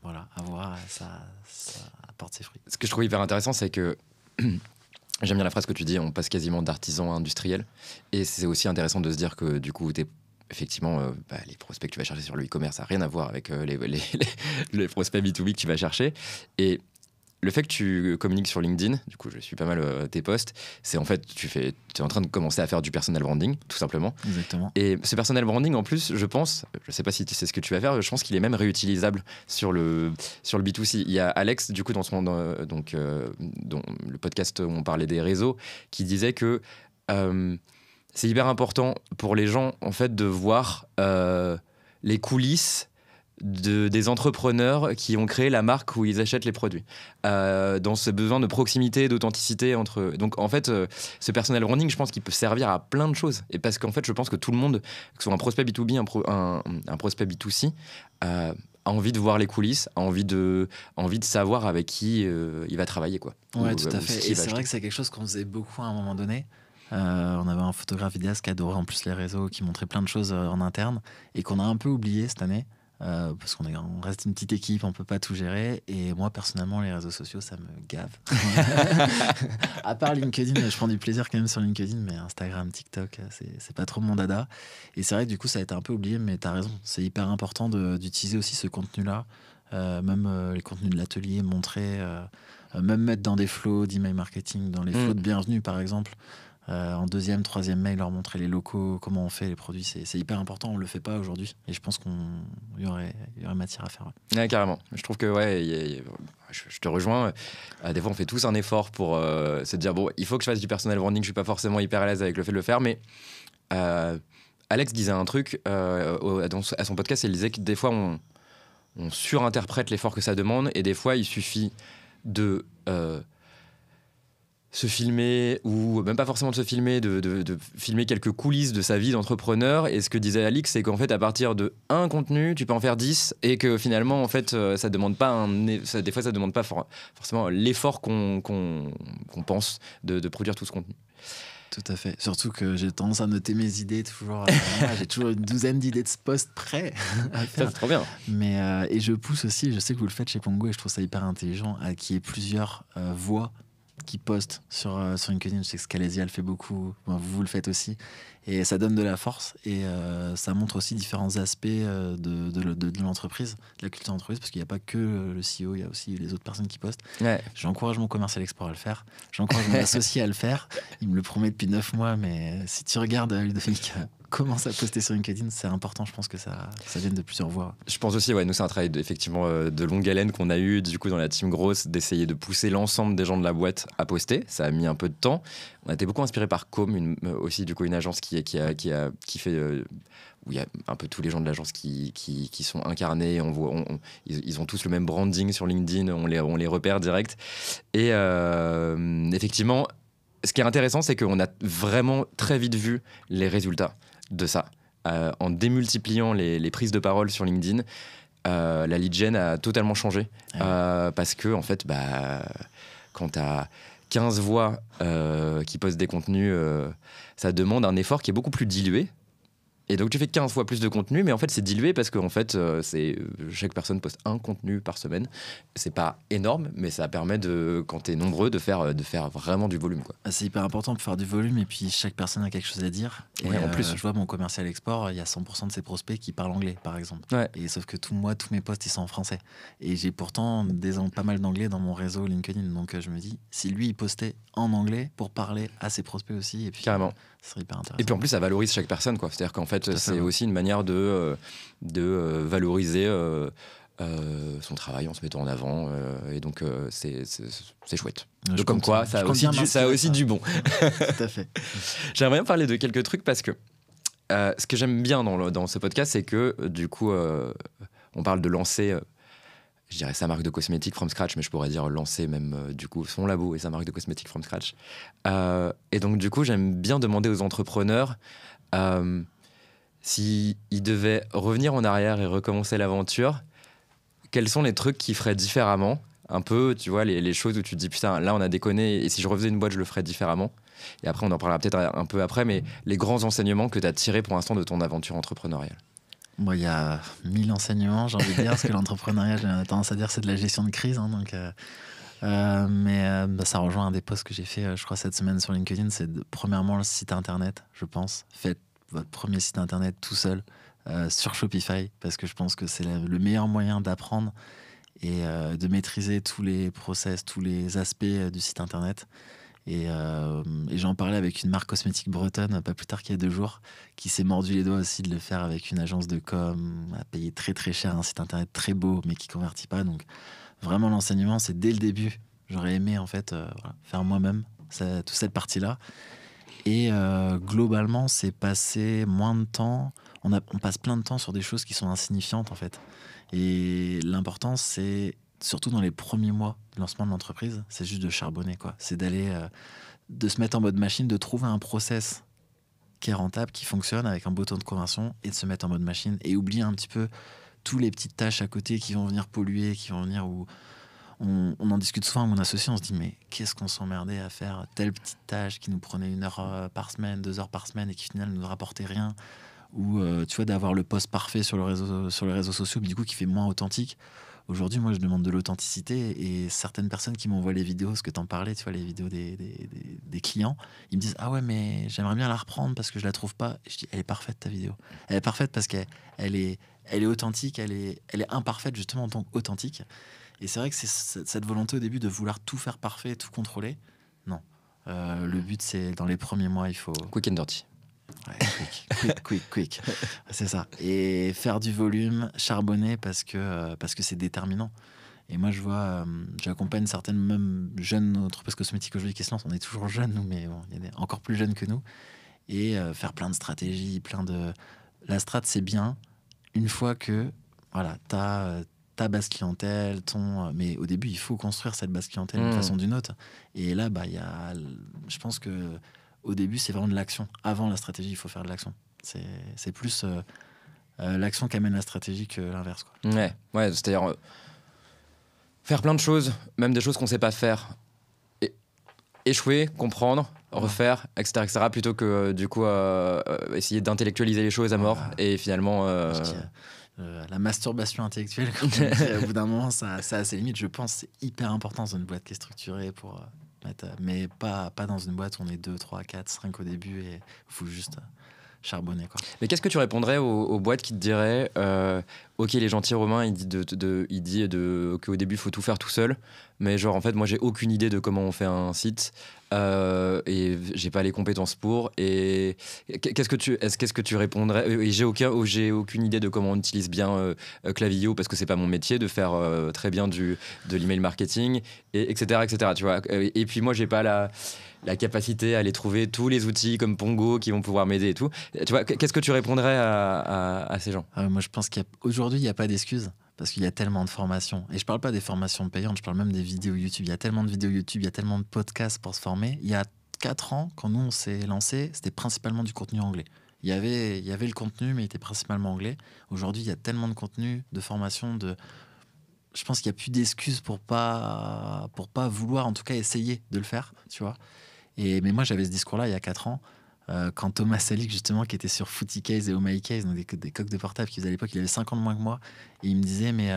S2: Voilà, à voir, ça apporte ses fruits.
S1: Ce que je trouve hyper intéressant, c'est que j'aime bien la phrase que tu dis, on passe quasiment d'artisan à industriel. Et c'est aussi intéressant de se dire que du coup, effectivement, les prospects que tu vas chercher sur le e-commerce, ça n'a rien à voir avec les prospects B2B que tu vas chercher. Et le fait que tu communiques sur LinkedIn, du coup je suis pas mal tes posts, c'est en fait tu es en train de commencer à faire du personal branding, tout simplement.
S2: Exactement.
S1: Et ce personal branding, en plus, je sais pas si c'est ce que tu vas faire, je pense qu'il est même réutilisable sur le B2C. Il y a Alex, du coup, dans le podcast où on parlait des réseaux, qui disait que c'est hyper important pour les gens, en fait, de voir les coulisses des entrepreneurs qui ont créé la marque où ils achètent les produits, dans ce besoin de proximité, d'authenticité entre eux. Donc en fait, ce personal branding, je pense qu'il peut servir à plein de choses, et parce qu'en fait je pense que tout le monde, que ce soit un prospect B2B, un prospect B2C, a envie de voir les coulisses, a envie de savoir avec qui il va travailler, quoi.
S2: Ouais, tout à fait. Et c'est vrai que c'est quelque chose qu'on faisait beaucoup à un moment donné. On avait un photographe vidéaste qui adorait en plus les réseaux, qui montrait plein de choses en interne, et qu'on a un peu oublié cette année. Parce qu'on reste une petite équipe, on peut pas tout gérer. Et moi, personnellement, les réseaux sociaux, ça me gave. À part LinkedIn, je prends du plaisir quand même sur LinkedIn, mais Instagram, TikTok, c'est pas trop mon dada. Et c'est vrai que du coup, ça a été un peu oublié, mais t'as raison. C'est hyper important d'utiliser aussi ce contenu-là même les contenus de l'atelier, montrer, même mettre dans des flows d'email marketing, dans les flows de bienvenue par exemple. En deuxième, troisième mail, leur montrer les locaux, comment on fait les produits, c'est hyper important, on le fait pas aujourd'hui et je pense qu'il y aurait matière à faire.
S1: Ouais, carrément. Je trouve que je te rejoins. Des fois, on fait tous un effort pour se dire bon, il faut que je fasse du personal branding. Je suis pas forcément hyper à l'aise avec le fait de le faire, mais Alex disait un truc à son podcast. Il disait que des fois, on surinterprète l'effort que ça demande, et des fois, il suffit de se filmer, ou même pas forcément de se filmer, de filmer quelques coulisses de sa vie d'entrepreneur. Et ce que disait Alix, c'est qu'en fait, à partir de un contenu, tu peux en faire 10, et que finalement, en fait, ça demande pas des fois, ça demande pas forcément l'effort qu'on pense de produire tout ce contenu.
S2: Tout à fait. Surtout que j'ai tendance à noter mes idées toujours. J'ai toujours une douzaine d'idées de posts prêts à faire.
S1: Ça, c'est trop bien.
S2: Mais, et je pousse aussi, je sais que vous le faites chez Pongo et je trouve ça hyper intelligent, à qu'il y ait plusieurs voix qui postent sur LinkedIn. Je sais que Scalesia le fait beaucoup, vous le faites aussi. Et ça donne de la force et ça montre aussi différents aspects de l'entreprise, de la culture d'entreprise, parce qu'il n'y a pas que le CEO, il y a aussi les autres personnes qui postent.
S1: Ouais.
S2: J'encourage mon commercial export à le faire. J'encourage mon associé à le faire. Il me le promet depuis 9 mois, mais si tu regardes Ludovic commence à poster sur LinkedIn, c'est important, je pense que ça vienne de plusieurs voix.
S1: Je pense aussi, nous c'est un travail effectivement de longue haleine qu'on a eu du coup dans la team grosse, d'essayer de pousser l'ensemble des gens de la boîte à poster. Ça a mis un peu de temps. On a été beaucoup inspiré par Com, aussi du coup une agence qui fait où il y a un peu tous les gens de l'agence qui sont incarnés. Ils ont tous le même branding sur LinkedIn, on les repère direct. Et effectivement, ce qui est intéressant, c'est qu'on a vraiment très vite vu les résultats de ça. En démultipliant les prises de parole sur LinkedIn, la lead gen a totalement changé. Parce que, en fait, quand tu as 15 voix qui postent des contenus, ça demande un effort qui est beaucoup plus dilué. Et donc tu fais 15 fois plus de contenu, mais en fait c'est dilué parce qu'en fait chaque personne poste un contenu par semaine. C'est pas énorme, mais ça permet quand t'es nombreux de faire vraiment du volume, quoi.
S2: C'est hyper important pour faire du volume, et puis chaque personne a quelque chose à dire.
S1: Ouais,
S2: et
S1: en plus.
S2: Je vois mon commercial export, il y a 100% de ses prospects qui parlent anglais, par exemple.
S1: Ouais.
S2: Et sauf que tous mes posts ils sont en français. Et j'ai pourtant pas mal d'anglais dans mon réseau LinkedIn. Donc je me dis, si lui il postait en anglais pour parler à ses prospects aussi, et puis
S1: carrément.
S2: Ce serait hyper intéressant.
S1: Et puis en plus, ça valorise chaque personne, quoi. C'est-à-dire qu'en fait, c'est aussi une manière de valoriser son travail en se mettant en avant. Et donc, c'est chouette. Donc, comme quoi, ça a aussi du bon.
S2: Tout à fait.
S1: J'aimerais bien parler de quelques trucs parce que ce que j'aime bien dans ce podcast, c'est que du coup, on parle de lancer. Je dirais sa marque de cosmétiques from scratch, mais je pourrais dire lancer même du coup son labo et sa marque de cosmétiques from scratch. Et donc du coup, j'aime bien demander aux entrepreneurs s'ils devaient revenir en arrière et recommencer l'aventure, quels sont les trucs qu'ils feraient différemment. Un peu, tu vois, les choses où tu te dis putain, là on a déconné, et si je refaisais une boîte, je le ferais différemment. Et après, on en parlera peut-être un peu après, mais les grands enseignements que tu as tirés pour l'instant de ton aventure entrepreneuriale.
S2: Moi, il y a 1000 enseignements, j'ai envie de dire, parce que l'entrepreneuriat, j'ai tendance à dire, c'est de la gestion de crise. Mais ça rejoint un des posts que j'ai fait, je crois, cette semaine sur LinkedIn. C'est premièrement le site internet, je pense. Faites votre premier site internet tout seul sur Shopify, parce que je pense que c'est le meilleur moyen d'apprendre et de maîtriser tous les process, tous les aspects du site internet. Et j'en parlais avec une marque cosmétique bretonne, pas plus tard qu'il y a 2 jours, qui s'est mordu les doigts aussi de le faire avec une agence de com, à payer très très cher un site internet très beau, mais qui convertit pas. Donc vraiment, l'enseignement, c'est dès le début. J'aurais aimé en fait faire moi-même toute cette partie-là. Et globalement, c'est passer moins de temps. On passe plein de temps sur des choses qui sont insignifiantes en fait. Et l'important, c'est surtout dans les premiers mois de lancement de l'entreprise, c'est juste de charbonner, quoi. C'est d'aller, de se mettre en mode machine, de trouver un process qui est rentable, qui fonctionne avec un beau taux de conversion, et de se mettre en mode machine et oublier un petit peu toutes les petites tâches à côté qui vont venir polluer, qui vont venir où on en discute souvent avec mon associé, on se dit mais qu'est-ce qu'on s'emmerdait à faire telle petite tâche qui nous prenait 1 heure par semaine, 2 heures par semaine et qui finalement ne nous rapportait rien, ou tu vois, d'avoir le post parfait sur les réseaux sociaux, mais du coup qui fait moins authentique. Aujourd'hui, moi, je demande de l'authenticité, et certaines personnes qui m'envoient les vidéos, ce que t'en parlais, tu vois, les vidéos des clients, ils me disent « Ah ouais, mais j'aimerais bien la reprendre parce que je la trouve pas. » Et je dis « Elle est parfaite, ta vidéo. Elle est parfaite parce qu'elle elle est authentique, elle est imparfaite justement en tant qu'authentique. Et c'est vrai que c'est cette volonté au début de vouloir tout faire parfait, tout contrôler. Non. Le but, c'est dans les premiers mois, il faut...
S1: Quick and dirty.
S2: Ouais, quick. C'est ça. Et faire du volume, charbonner parce que c'est déterminant. Et moi, je vois, j'accompagne certaines même jeunes entreprises cosmétiques aujourd'hui qui se lancent. On est toujours jeunes, nous, mais bon, il y a des encore plus jeunes que nous. Et faire plein de stratégies, La strat, c'est bien une fois que voilà, t'as ta base clientèle, mais au début, il faut construire cette base clientèle d'une façon ou d'une autre. Et là, je pense que au début, c'est vraiment de l'action. Avant la stratégie, il faut faire de l'action. C'est plus l'action qui amène la stratégie que l'inverse, quoi.
S1: Ouais, c'est-à-dire faire plein de choses, même des choses qu'on sait pas faire. Échouer, comprendre, refaire, etc., plutôt que du coup essayer d'intellectualiser les choses à mort et finalement
S2: la masturbation intellectuelle, comme on dit, au bout d'un moment, ça a ses limites. Je pense que c'est hyper important dans une boîte qui est structurée pour mais pas dans une boîte où on est 2, 3, 4, 5 au début et il faut juste charbonner, quoi.
S1: Mais qu'est-ce que tu répondrais aux boîtes qui te diraient ok, les gentils Romain, il dit qu'au début il faut tout faire tout seul, mais genre en fait moi j'ai aucune idée de comment on fait un site et j'ai pas les compétences pour, et qu'est-ce que tu répondrais, et j'ai aucune idée de comment on utilise bien Klaviyo parce que c'est pas mon métier de faire très bien de l'email marketing, etc., tu vois, et puis moi j'ai pas la capacité à aller trouver tous les outils comme Pongo qui vont pouvoir m'aider et tout. Tu vois, qu'est-ce que tu répondrais à ces gens?
S2: Moi, je pense qu'aujourd'hui, il n'y a pas d'excuses parce qu'il y a tellement de formations. Et je parle pas des formations payantes, je parle même des vidéos YouTube. Il y a tellement de vidéos YouTube, il y a tellement de podcasts pour se former. Il y a 4 ans, quand nous, on s'est lancé, c'était principalement du contenu anglais. Il y avait le contenu, mais il était principalement anglais. Aujourd'hui, il y a tellement de contenu, de formation, je pense qu'il n'y a plus d'excuses pour pas vouloir, en tout cas, essayer de le faire, tu vois. Mais moi, j'avais ce discours-là il y a 4 ans, quand Thomas Salik, justement, qui était sur FootyCase et OMyCase, donc des coques de portable qu'il faisait à l'époque, il avait 5 ans de moins que moi, et il me disait, mais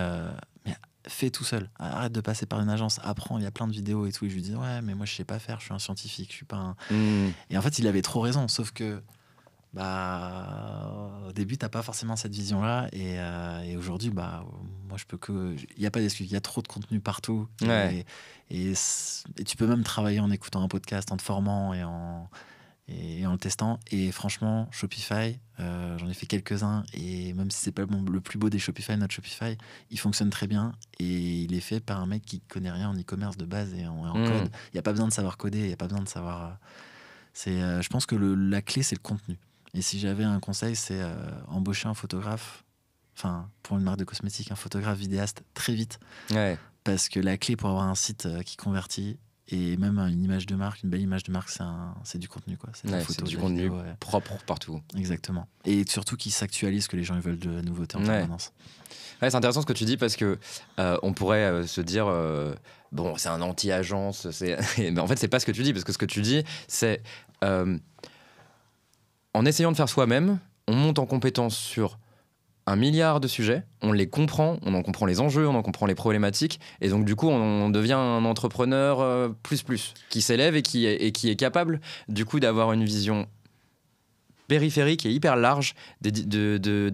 S2: fais tout seul, arrête de passer par une agence, apprends, il y a plein de vidéos et tout. Et je lui disais, ouais, mais moi, je sais pas faire, je suis un scientifique, je suis pas un... Et en fait, il avait trop raison, sauf que au début, t'as pas forcément cette vision-là, et aujourd'hui, moi, je peux que... Il n'y a pas d'excuse, il y a trop de contenu partout, et tu peux même travailler en écoutant un podcast, en te formant et en le testant. Et franchement, Shopify, j'en ai fait quelques-uns, et même si c'est pas le plus beau des Shopify, notre Shopify, il fonctionne très bien, et il est fait par un mec qui connaît rien en e-commerce de base et en code. Il n'y a pas besoin de savoir coder, il n'y a pas besoin de savoir... je pense que la clé, c'est le contenu. Et si j'avais un conseil, c'est embaucher un photographe, pour une marque de cosmétiques, un photographe vidéaste très vite.
S1: Ouais.
S2: Parce que la clé pour avoir un site qui convertit, et même une image de marque, une belle image de marque, c'est du contenu, quoi. C'est
S1: c'est du contenu vidéo, propre partout.
S2: Exactement. Et surtout qui s'actualise, que les gens ils veulent de la nouveauté en permanence.
S1: Ouais, c'est intéressant ce que tu dis, parce que on pourrait se dire bon, c'est un anti-agence, mais en fait c'est pas ce que tu dis, parce que ce que tu dis, c'est en essayant de faire soi-même, on monte en compétence sur 1 milliard de sujets, on les comprend, on en comprend les enjeux, on en comprend les problématiques, et donc du coup on devient un entrepreneur plus, qui s'élève et qui est capable du coup d'avoir une vision périphérique et hyper large des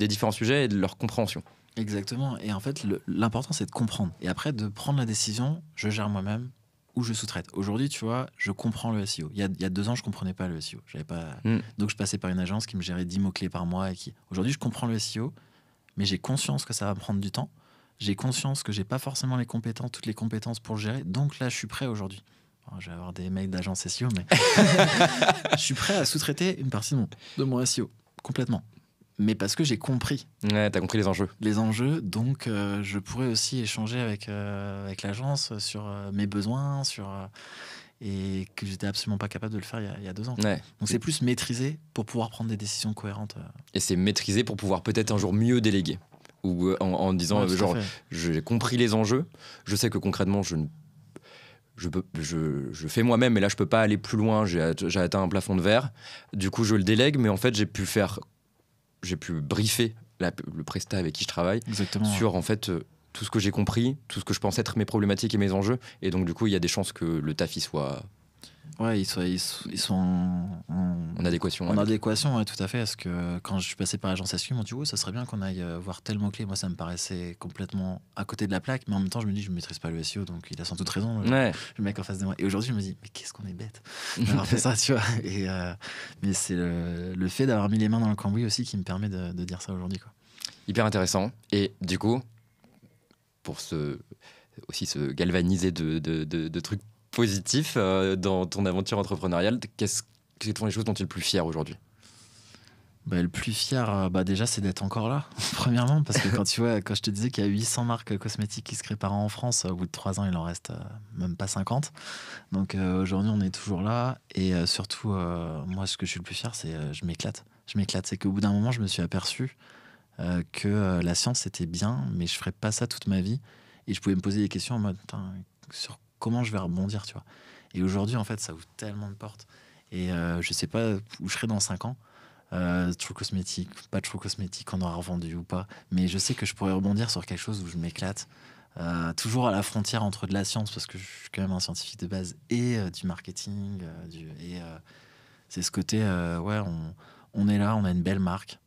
S1: différents sujets et de leur compréhension.
S2: Exactement, et en fait l'important c'est de comprendre, et après de prendre la décision, je gère moi-même ou je sous-traite. Aujourd'hui, tu vois, je comprends le SEO. Il y a 2 ans, je comprenais pas le SEO. Donc je passais par une agence qui me gérait 10 mots-clés par mois. Aujourd'hui, je comprends le SEO, mais j'ai conscience que ça va prendre du temps. J'ai conscience que j'ai pas forcément toutes les compétences pour le gérer. Donc là, je suis prêt aujourd'hui. Alors, je vais avoir des mails d'agence SEO, mais je suis prêt à sous-traiter une partie de mon SEO, complètement. Mais parce que j'ai compris.
S1: Ouais, t'as compris les enjeux.
S2: Les enjeux, donc je pourrais aussi échanger avec l'agence sur mes besoins, et que j'étais absolument pas capable de le faire il y a 2 ans.
S1: Ouais.
S2: Donc c'est plus maîtriser pour pouvoir prendre des décisions cohérentes.
S1: Et c'est maîtriser pour pouvoir peut-être un jour mieux déléguer. Ou en disant, genre, j'ai compris les enjeux, je sais que concrètement, je fais moi-même, mais là, je peux pas aller plus loin, j'ai atteint un plafond de verre. Du coup, je le délègue, mais en fait, j'ai pu briefer le prestat avec qui je travaille.
S2: Exactement,
S1: sur en fait tout ce que j'ai compris, tout ce que je pense être mes problématiques et mes enjeux, et donc du coup il y a des chances que le taf il soit
S2: Ouais, ils sont
S1: En adéquation.
S2: en adéquation, ouais, tout à fait. Parce que quand je suis passé par l'agence SQ, ils m'ont dit, ça serait bien qu'on aille voir tel mot-clé. Moi, ça me paraissait complètement à côté de la plaque, mais en même temps, je me dis, je ne maîtrise pas le SEO, donc il a sans doute raison,
S1: Ouais.
S2: le mec en face de moi. Et aujourd'hui, je me dis, mais qu'est-ce qu'on est bête d'avoir fait ça, tu vois. Mais c'est le fait d'avoir mis les mains dans le cambouis aussi qui me permet de dire ça aujourd'hui, quoi.
S1: Hyper intéressant. Et du coup, pour aussi se galvaniser de trucs positifs dans ton aventure entrepreneuriale, quelles sont les choses dont tu es le plus fier aujourd'hui?
S2: Le plus fier, déjà, c'est d'être encore là, premièrement, parce que quand je te disais qu'il y a 800 marques cosmétiques qui se créent par an en France, au bout de 3 ans, il en reste même pas 50. Donc aujourd'hui, on est toujours là. Et surtout, moi, ce que je suis le plus fier, c'est je m'éclate. Je m'éclate. C'est qu'au bout d'un moment, je me suis aperçu que la science, c'était bien, mais je ferais pas ça toute ma vie. Et je pouvais me poser des questions en mode, sur comment je vais rebondir, tu vois. Et aujourd'hui, en fait, ça ouvre tellement de portes. Et je sais pas où je serai dans 5 ans. True Cosmétique, pas True Cosmétique, on aura revendu ou pas. Mais je sais que je pourrais rebondir sur quelque chose où je m'éclate. Toujours à la frontière entre de la science, parce que je suis quand même un scientifique de base, et du marketing. C'est ce côté, on est là, on a une belle marque.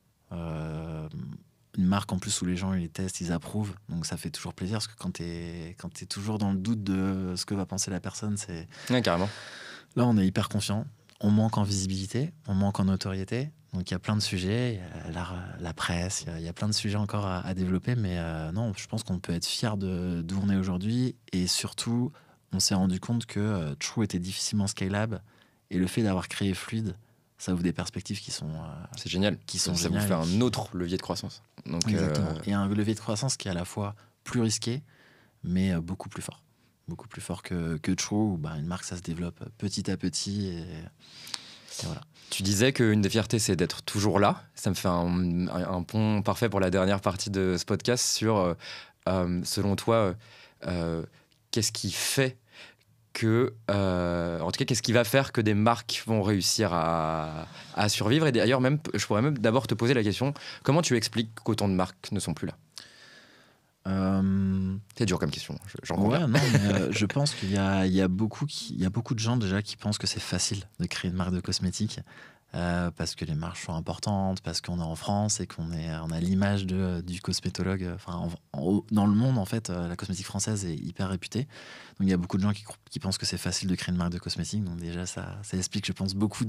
S2: Une marque en plus où les gens ils les testent, ils approuvent. Donc ça fait toujours plaisir, parce que quand t'es toujours dans le doute de ce que va penser la personne, c'est...
S1: Ouais, carrément.
S2: Là, on est hyper confiant. On manque en visibilité, on manque en notoriété. Donc il y a plein de sujets, il y a la presse, il y a plein de sujets encore à développer. Mais non, je pense qu'on peut être fier d'où on est aujourd'hui. Et surtout, on s'est rendu compte que True était difficilement scalable. Et le fait d'avoir créé Fluide, ça ouvre des perspectives qui sont...
S1: c'est génial. Ça vous fait un autre levier de croissance. Donc,
S2: exactement. Et un levier de croissance qui est à la fois plus risqué, mais beaucoup plus fort. Beaucoup plus fort que True, où une marque, ça se développe petit à petit. Et voilà.
S1: Tu disais qu'une des fiertés, c'est d'être toujours là. Ça me fait un pont parfait pour la dernière partie de ce podcast sur, selon toi, qu'est-ce qui fait que... en tout cas, qu'est-ce qui va faire que des marques vont réussir à survivre? Et d'ailleurs, je pourrais même d'abord te poser la question, comment tu expliques qu'autant de marques ne sont plus là? C'est dur comme question.
S2: Ouais, non, mais je pense qu'il y a beaucoup de gens déjà qui pensent que c'est facile de créer une marque de cosmétiques parce que les marges sont importantes, parce qu'on est en France et on a l'image du cosmétologue. Dans le monde, en fait, la cosmétique française est hyper réputée. Donc il y a beaucoup de gens qui pensent que c'est facile de créer une marque de cosmétiques. Donc déjà, ça explique, je pense, beaucoup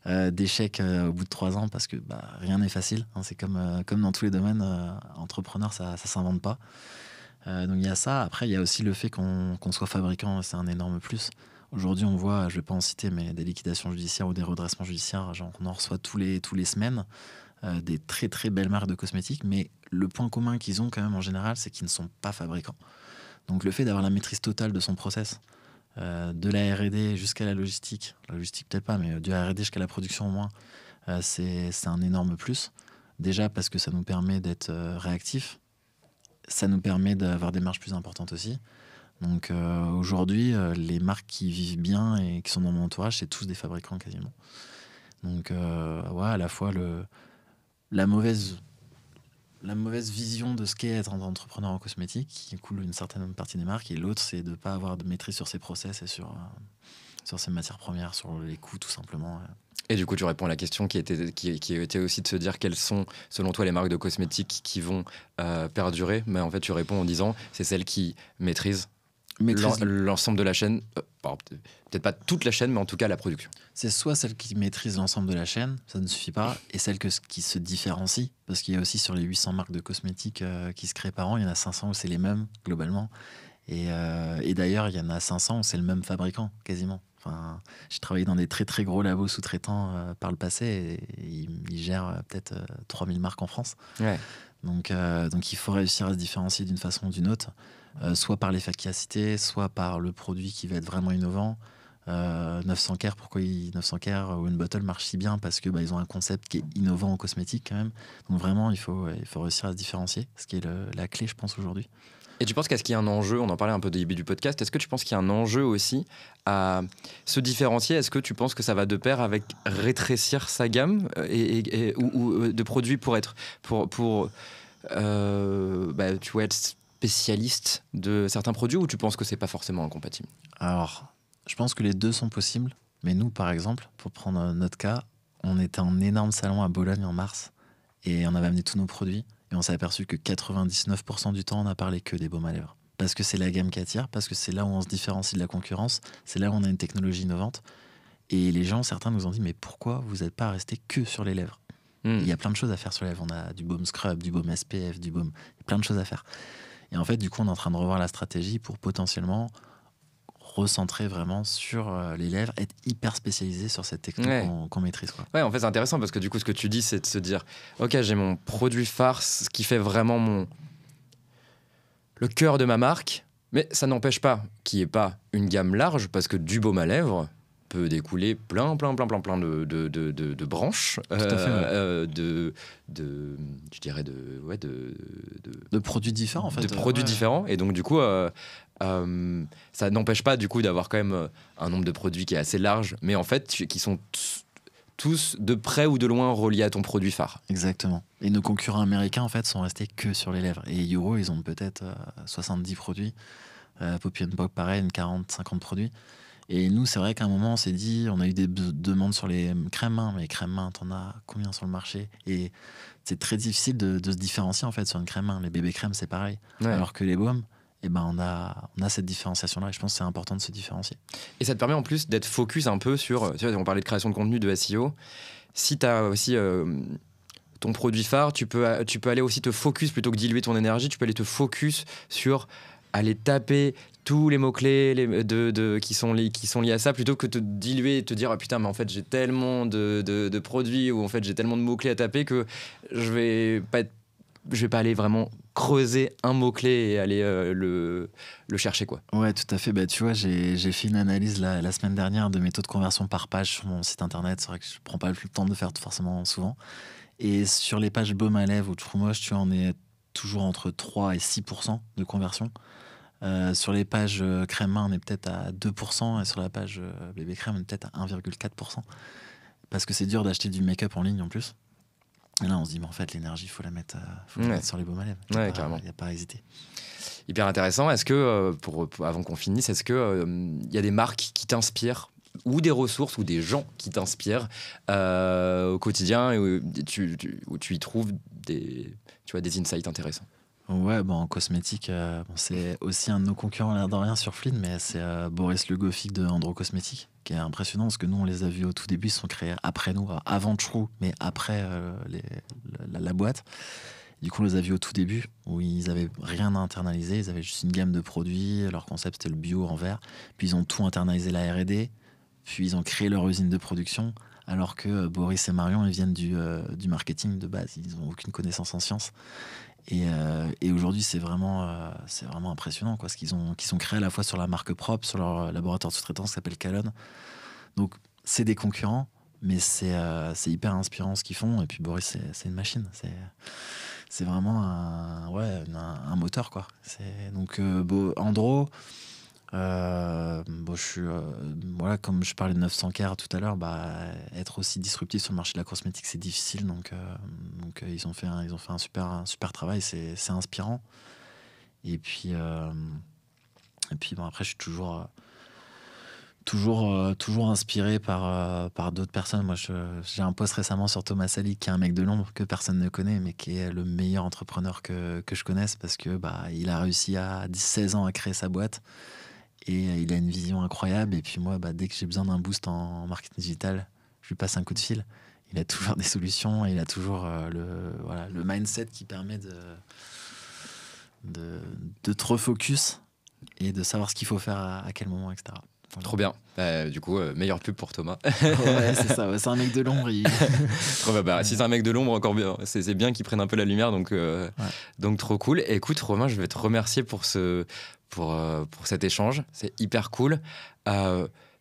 S2: d'échecs au bout de 3 ans, parce que rien n'est facile. Hein. C'est comme dans tous les domaines, entrepreneur, ça s'invente pas. Donc il y a ça. Après, il y a aussi le fait qu'on soit fabricant, c'est un énorme plus. Aujourd'hui, on voit, je ne vais pas en citer, mais des liquidations judiciaires ou des redressements judiciaires, genre on en reçoit tous les semaines, des très très belles marques de cosmétiques, mais le point commun qu'ils ont quand même en général, c'est qu'ils ne sont pas fabricants. Donc le fait d'avoir la maîtrise totale de son process, de la R&D jusqu'à la logistique peut-être pas, mais de la R&D jusqu'à la production au moins, c'est un énorme plus. Déjà parce que ça nous permet d'être réactifs, ça nous permet d'avoir des marges plus importantes aussi. Donc aujourd'hui, les marques qui vivent bien et qui sont dans mon entourage, c'est tous des fabricants quasiment. Donc à la fois la mauvaise vision de ce qu'est être un entrepreneur en cosmétique, qui coule une certaine partie des marques, et l'autre, c'est de ne pas avoir de maîtrise sur ses process et sur ses matières premières, sur les coûts tout simplement.
S1: Et du coup, tu réponds à la question qui était aussi de se dire quelles sont, selon toi, les marques de cosmétiques qui vont perdurer. Mais en fait, tu réponds en disant c'est celles qui maîtrisent l'ensemble de la chaîne, peut-être pas toute la chaîne, mais en tout cas la production.
S2: C'est soit celle qui maîtrise l'ensemble de la chaîne, ça ne suffit pas, et celle qui se différencie, parce qu'il y a aussi sur les 800 marques de cosmétiques qui se créent par an, il y en a 500 où c'est les mêmes globalement, et d'ailleurs il y en a 500 où c'est le même fabricant quasiment. Enfin, j'ai travaillé dans des très très gros labos sous-traitants par le passé, et ils gèrent peut-être 3000 marques en France.
S1: Ouais.
S2: Donc il faut réussir à se différencier d'une façon ou d'une autre. Soit par l'efficacité, soit par le produit qui va être vraiment innovant. 900 Care, pourquoi 900 Care ou une bottle marche si bien? Parce que ils ont un concept qui est innovant en cosmétique quand même. Donc vraiment, il faut réussir à se différencier, ce qui est la clé, je pense, aujourd'hui.
S1: Et tu penses qu'est-ce qu'il y a un enjeu, on en parlait un peu au début du podcast, est-ce que tu penses qu'il y a un enjeu aussi à se différencier? Est-ce que tu penses que ça va de pair avec rétrécir sa gamme ou de produits pour tu vois, être spécialiste de certains produits, ou tu penses que c'est pas forcément incompatible?
S2: Alors, Je pense que les deux sont possibles. Mais nous, par exemple, pour prendre notre cas, on était en énorme salon à Bologne en mars et on avait amené tous nos produits et on s'est aperçu que 99% du temps, on n'a parlé que des baumes à lèvres. Parce que c'est la gamme qui attire, parce que c'est là où on se différencie de la concurrence, c'est là où on a une technologie innovante. Et les gens, certains nous ont dit, mais pourquoi vous n'êtes pas resté que sur les lèvres? Il y a plein de choses à faire sur les lèvres. On a du baume scrub, du baume SPF, du baume... Il y a plein de choses à faire. Et en fait, du coup, on est en train de revoir la stratégie pour potentiellement recentrer vraiment sur les lèvres, être hyper spécialisé sur cette technique qu'on maîtrise, quoi.
S1: Ouais, en fait, c'est intéressant parce que du coup, ce que tu dis, c'est de se dire, ok, j'ai mon produit phare, ce qui fait vraiment le cœur de ma marque, mais ça n'empêche pas qu'il n'y ait pas une gamme large parce que du baume à lèvres peut découler plein de branches,
S2: Tout à fait,
S1: je dirais
S2: de produits différents, en fait.
S1: De produits différents. Et donc, du coup, ça n'empêche pas, du coup, d'avoir quand même un nombre de produits qui est assez large, mais en fait, qui sont tous de près ou de loin reliés à ton produit phare.
S2: Exactement. Et nos concurrents américains, en fait, sont restés que sur les lèvres. Et Euro, ils ont peut-être 70 produits. Poppy & Pop, pareil, une 40-50 produits. Et nous, c'est vrai qu'à un moment, on s'est dit, on a eu des demandes sur les crèmes mains, mais crèmes mains, t'en as combien sur le marché? Et c'est très difficile de se différencier, en fait, sur une crème main. Les bébés crèmes, c'est pareil.
S1: Ouais.
S2: Alors que les baumes, eh ben, on a cette différenciation-là. Et je pense que c'est important de se différencier.
S1: Et ça te permet en plus d'être focus un peu sur, tu vois, on parlait de création de contenu, de SEO. Si tu as aussi ton produit phare, tu peux aller aussi te focus, plutôt que diluer ton énergie, tu peux aller te focus sur aller taper tous les mots-clés qui sont liés à ça, plutôt que te diluer et te dire, ah putain, mais en fait j'ai tellement de produits, ou en fait j'ai tellement de mots-clés à taper que je vais pas aller vraiment creuser un mot-clé et aller le chercher, quoi.
S2: Ouais, tout à fait. Bah, tu vois, j'ai fait une analyse la semaine dernière de mes taux de conversion par page sur mon site internet. C'est vrai que je prends pas le temps de le faire forcément souvent. Et sur les pages baume à lèvres ou True Moche, tu vois, on est toujours entre 3 et 6% de conversion. Sur les pages crème main, on est peut-être à 2%, et sur la page bébé crème, on est peut-être à 1,4%. Parce que c'est dur d'acheter du make-up en ligne en plus. Et là, on se dit, mais en fait, l'énergie, il faut la mettre sur les baumes à lèvres. Il n'y a pas à hésiter.
S1: Hyper intéressant. Est-ce que, avant qu'on finisse, est-ce que y a des marques qui t'inspirent, ou des ressources ou des gens qui t'inspirent au quotidien, et où tu y trouves des insights intéressants?
S2: Ouais, bon, en cosmétique, c'est aussi un de nos concurrents, l'air de rien, sur Flynn, mais c'est Boris Le Goffik de Andro Cosmétique, qui est impressionnant, parce que nous, on les a vus au tout début, ils sont créés après nous, avant True, mais après la boîte. Du coup, on les a vus au tout début, où ils avaient rien à internaliser, ils avaient juste une gamme de produits, leur concept c'était le bio en vert, puis ils ont tout internalisé, la R&D, puis ils ont créé leur usine de production, alors que Boris et Marion, ils viennent du marketing de base, ils n'ont aucune connaissance en sciences. Et aujourd'hui, c'est vraiment impressionnant, quoi, ce qu'ils ont créé à la fois sur la marque propre, sur leur laboratoire de sous-traitance qui s'appelle Calonne. Donc, c'est des concurrents, mais c'est hyper inspirant ce qu'ils font. Et puis, Boris, c'est une machine. C'est vraiment un moteur, quoi. Donc, Andro, je suis, comme je parlais de 900 Care tout à l'heure, être aussi disruptif sur le marché de la cosmétique, c'est difficile. Donc ils ont fait un super travail, c'est inspirant. Et puis après, je suis toujours inspiré par d'autres personnes. Moi, j'ai un post récemment sur Thomas Salic, qui est un mec de l'ombre que personne ne connaît, mais qui est le meilleur entrepreneur que je connaisse, parce que il a réussi à 16 ans à créer sa boîte. Et il a une vision incroyable. Et puis moi, dès que j'ai besoin d'un boost en marketing digital, je lui passe un coup de fil. Il a toujours des solutions, et il a toujours le mindset qui permet de te refocus et de savoir ce qu'il faut faire à quel moment, etc. Voilà.
S1: Trop bien. Du coup, meilleure pub pour Thomas.
S2: Ouais, c'est ça. Ouais, c'est un mec de l'ombre.
S1: Trop bien. Si c'est un mec de l'ombre, encore bien. C'est bien qu'il prenne un peu la lumière. Donc trop cool. Et écoute, Romain, je vais te remercier pour cet échange. C'est hyper cool.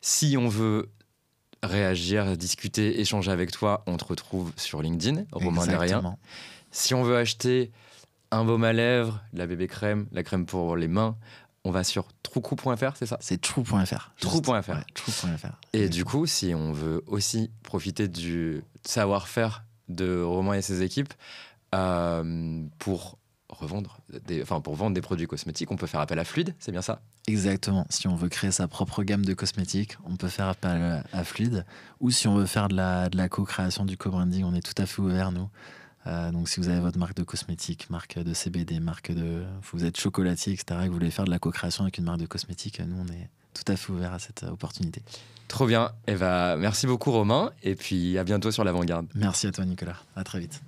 S1: Si on veut réagir, discuter, échanger avec toi, on te retrouve sur LinkedIn, Romain Derrien. Si on veut acheter un baume à lèvres, la bébé crème, la crème pour les mains, on va sur truecou.fr, c'est ça?
S2: C'est true.fr.
S1: True.fr.
S2: Ouais, true.fr.
S1: Et du coup, si on veut aussi profiter du savoir-faire de Romain et ses équipes pour pour vendre des produits cosmétiques, on peut faire appel à Fluide, c'est bien ça?
S2: Exactement. Si on veut créer sa propre gamme de cosmétiques, on peut faire appel à Fluide. Ou si on veut faire de la co-création, du co-branding, on est tout à fait ouvert, nous. Donc si vous avez votre marque de cosmétiques, marque de CBD, vous êtes chocolatier, etc., et que vous voulez faire de la co-création avec une marque de cosmétiques, nous, on est tout à fait ouvert à cette opportunité.
S1: Trop bien. Merci beaucoup Romain, et puis à bientôt sur l'Avant-Garde.
S2: Merci à toi, Nicolas. À très vite.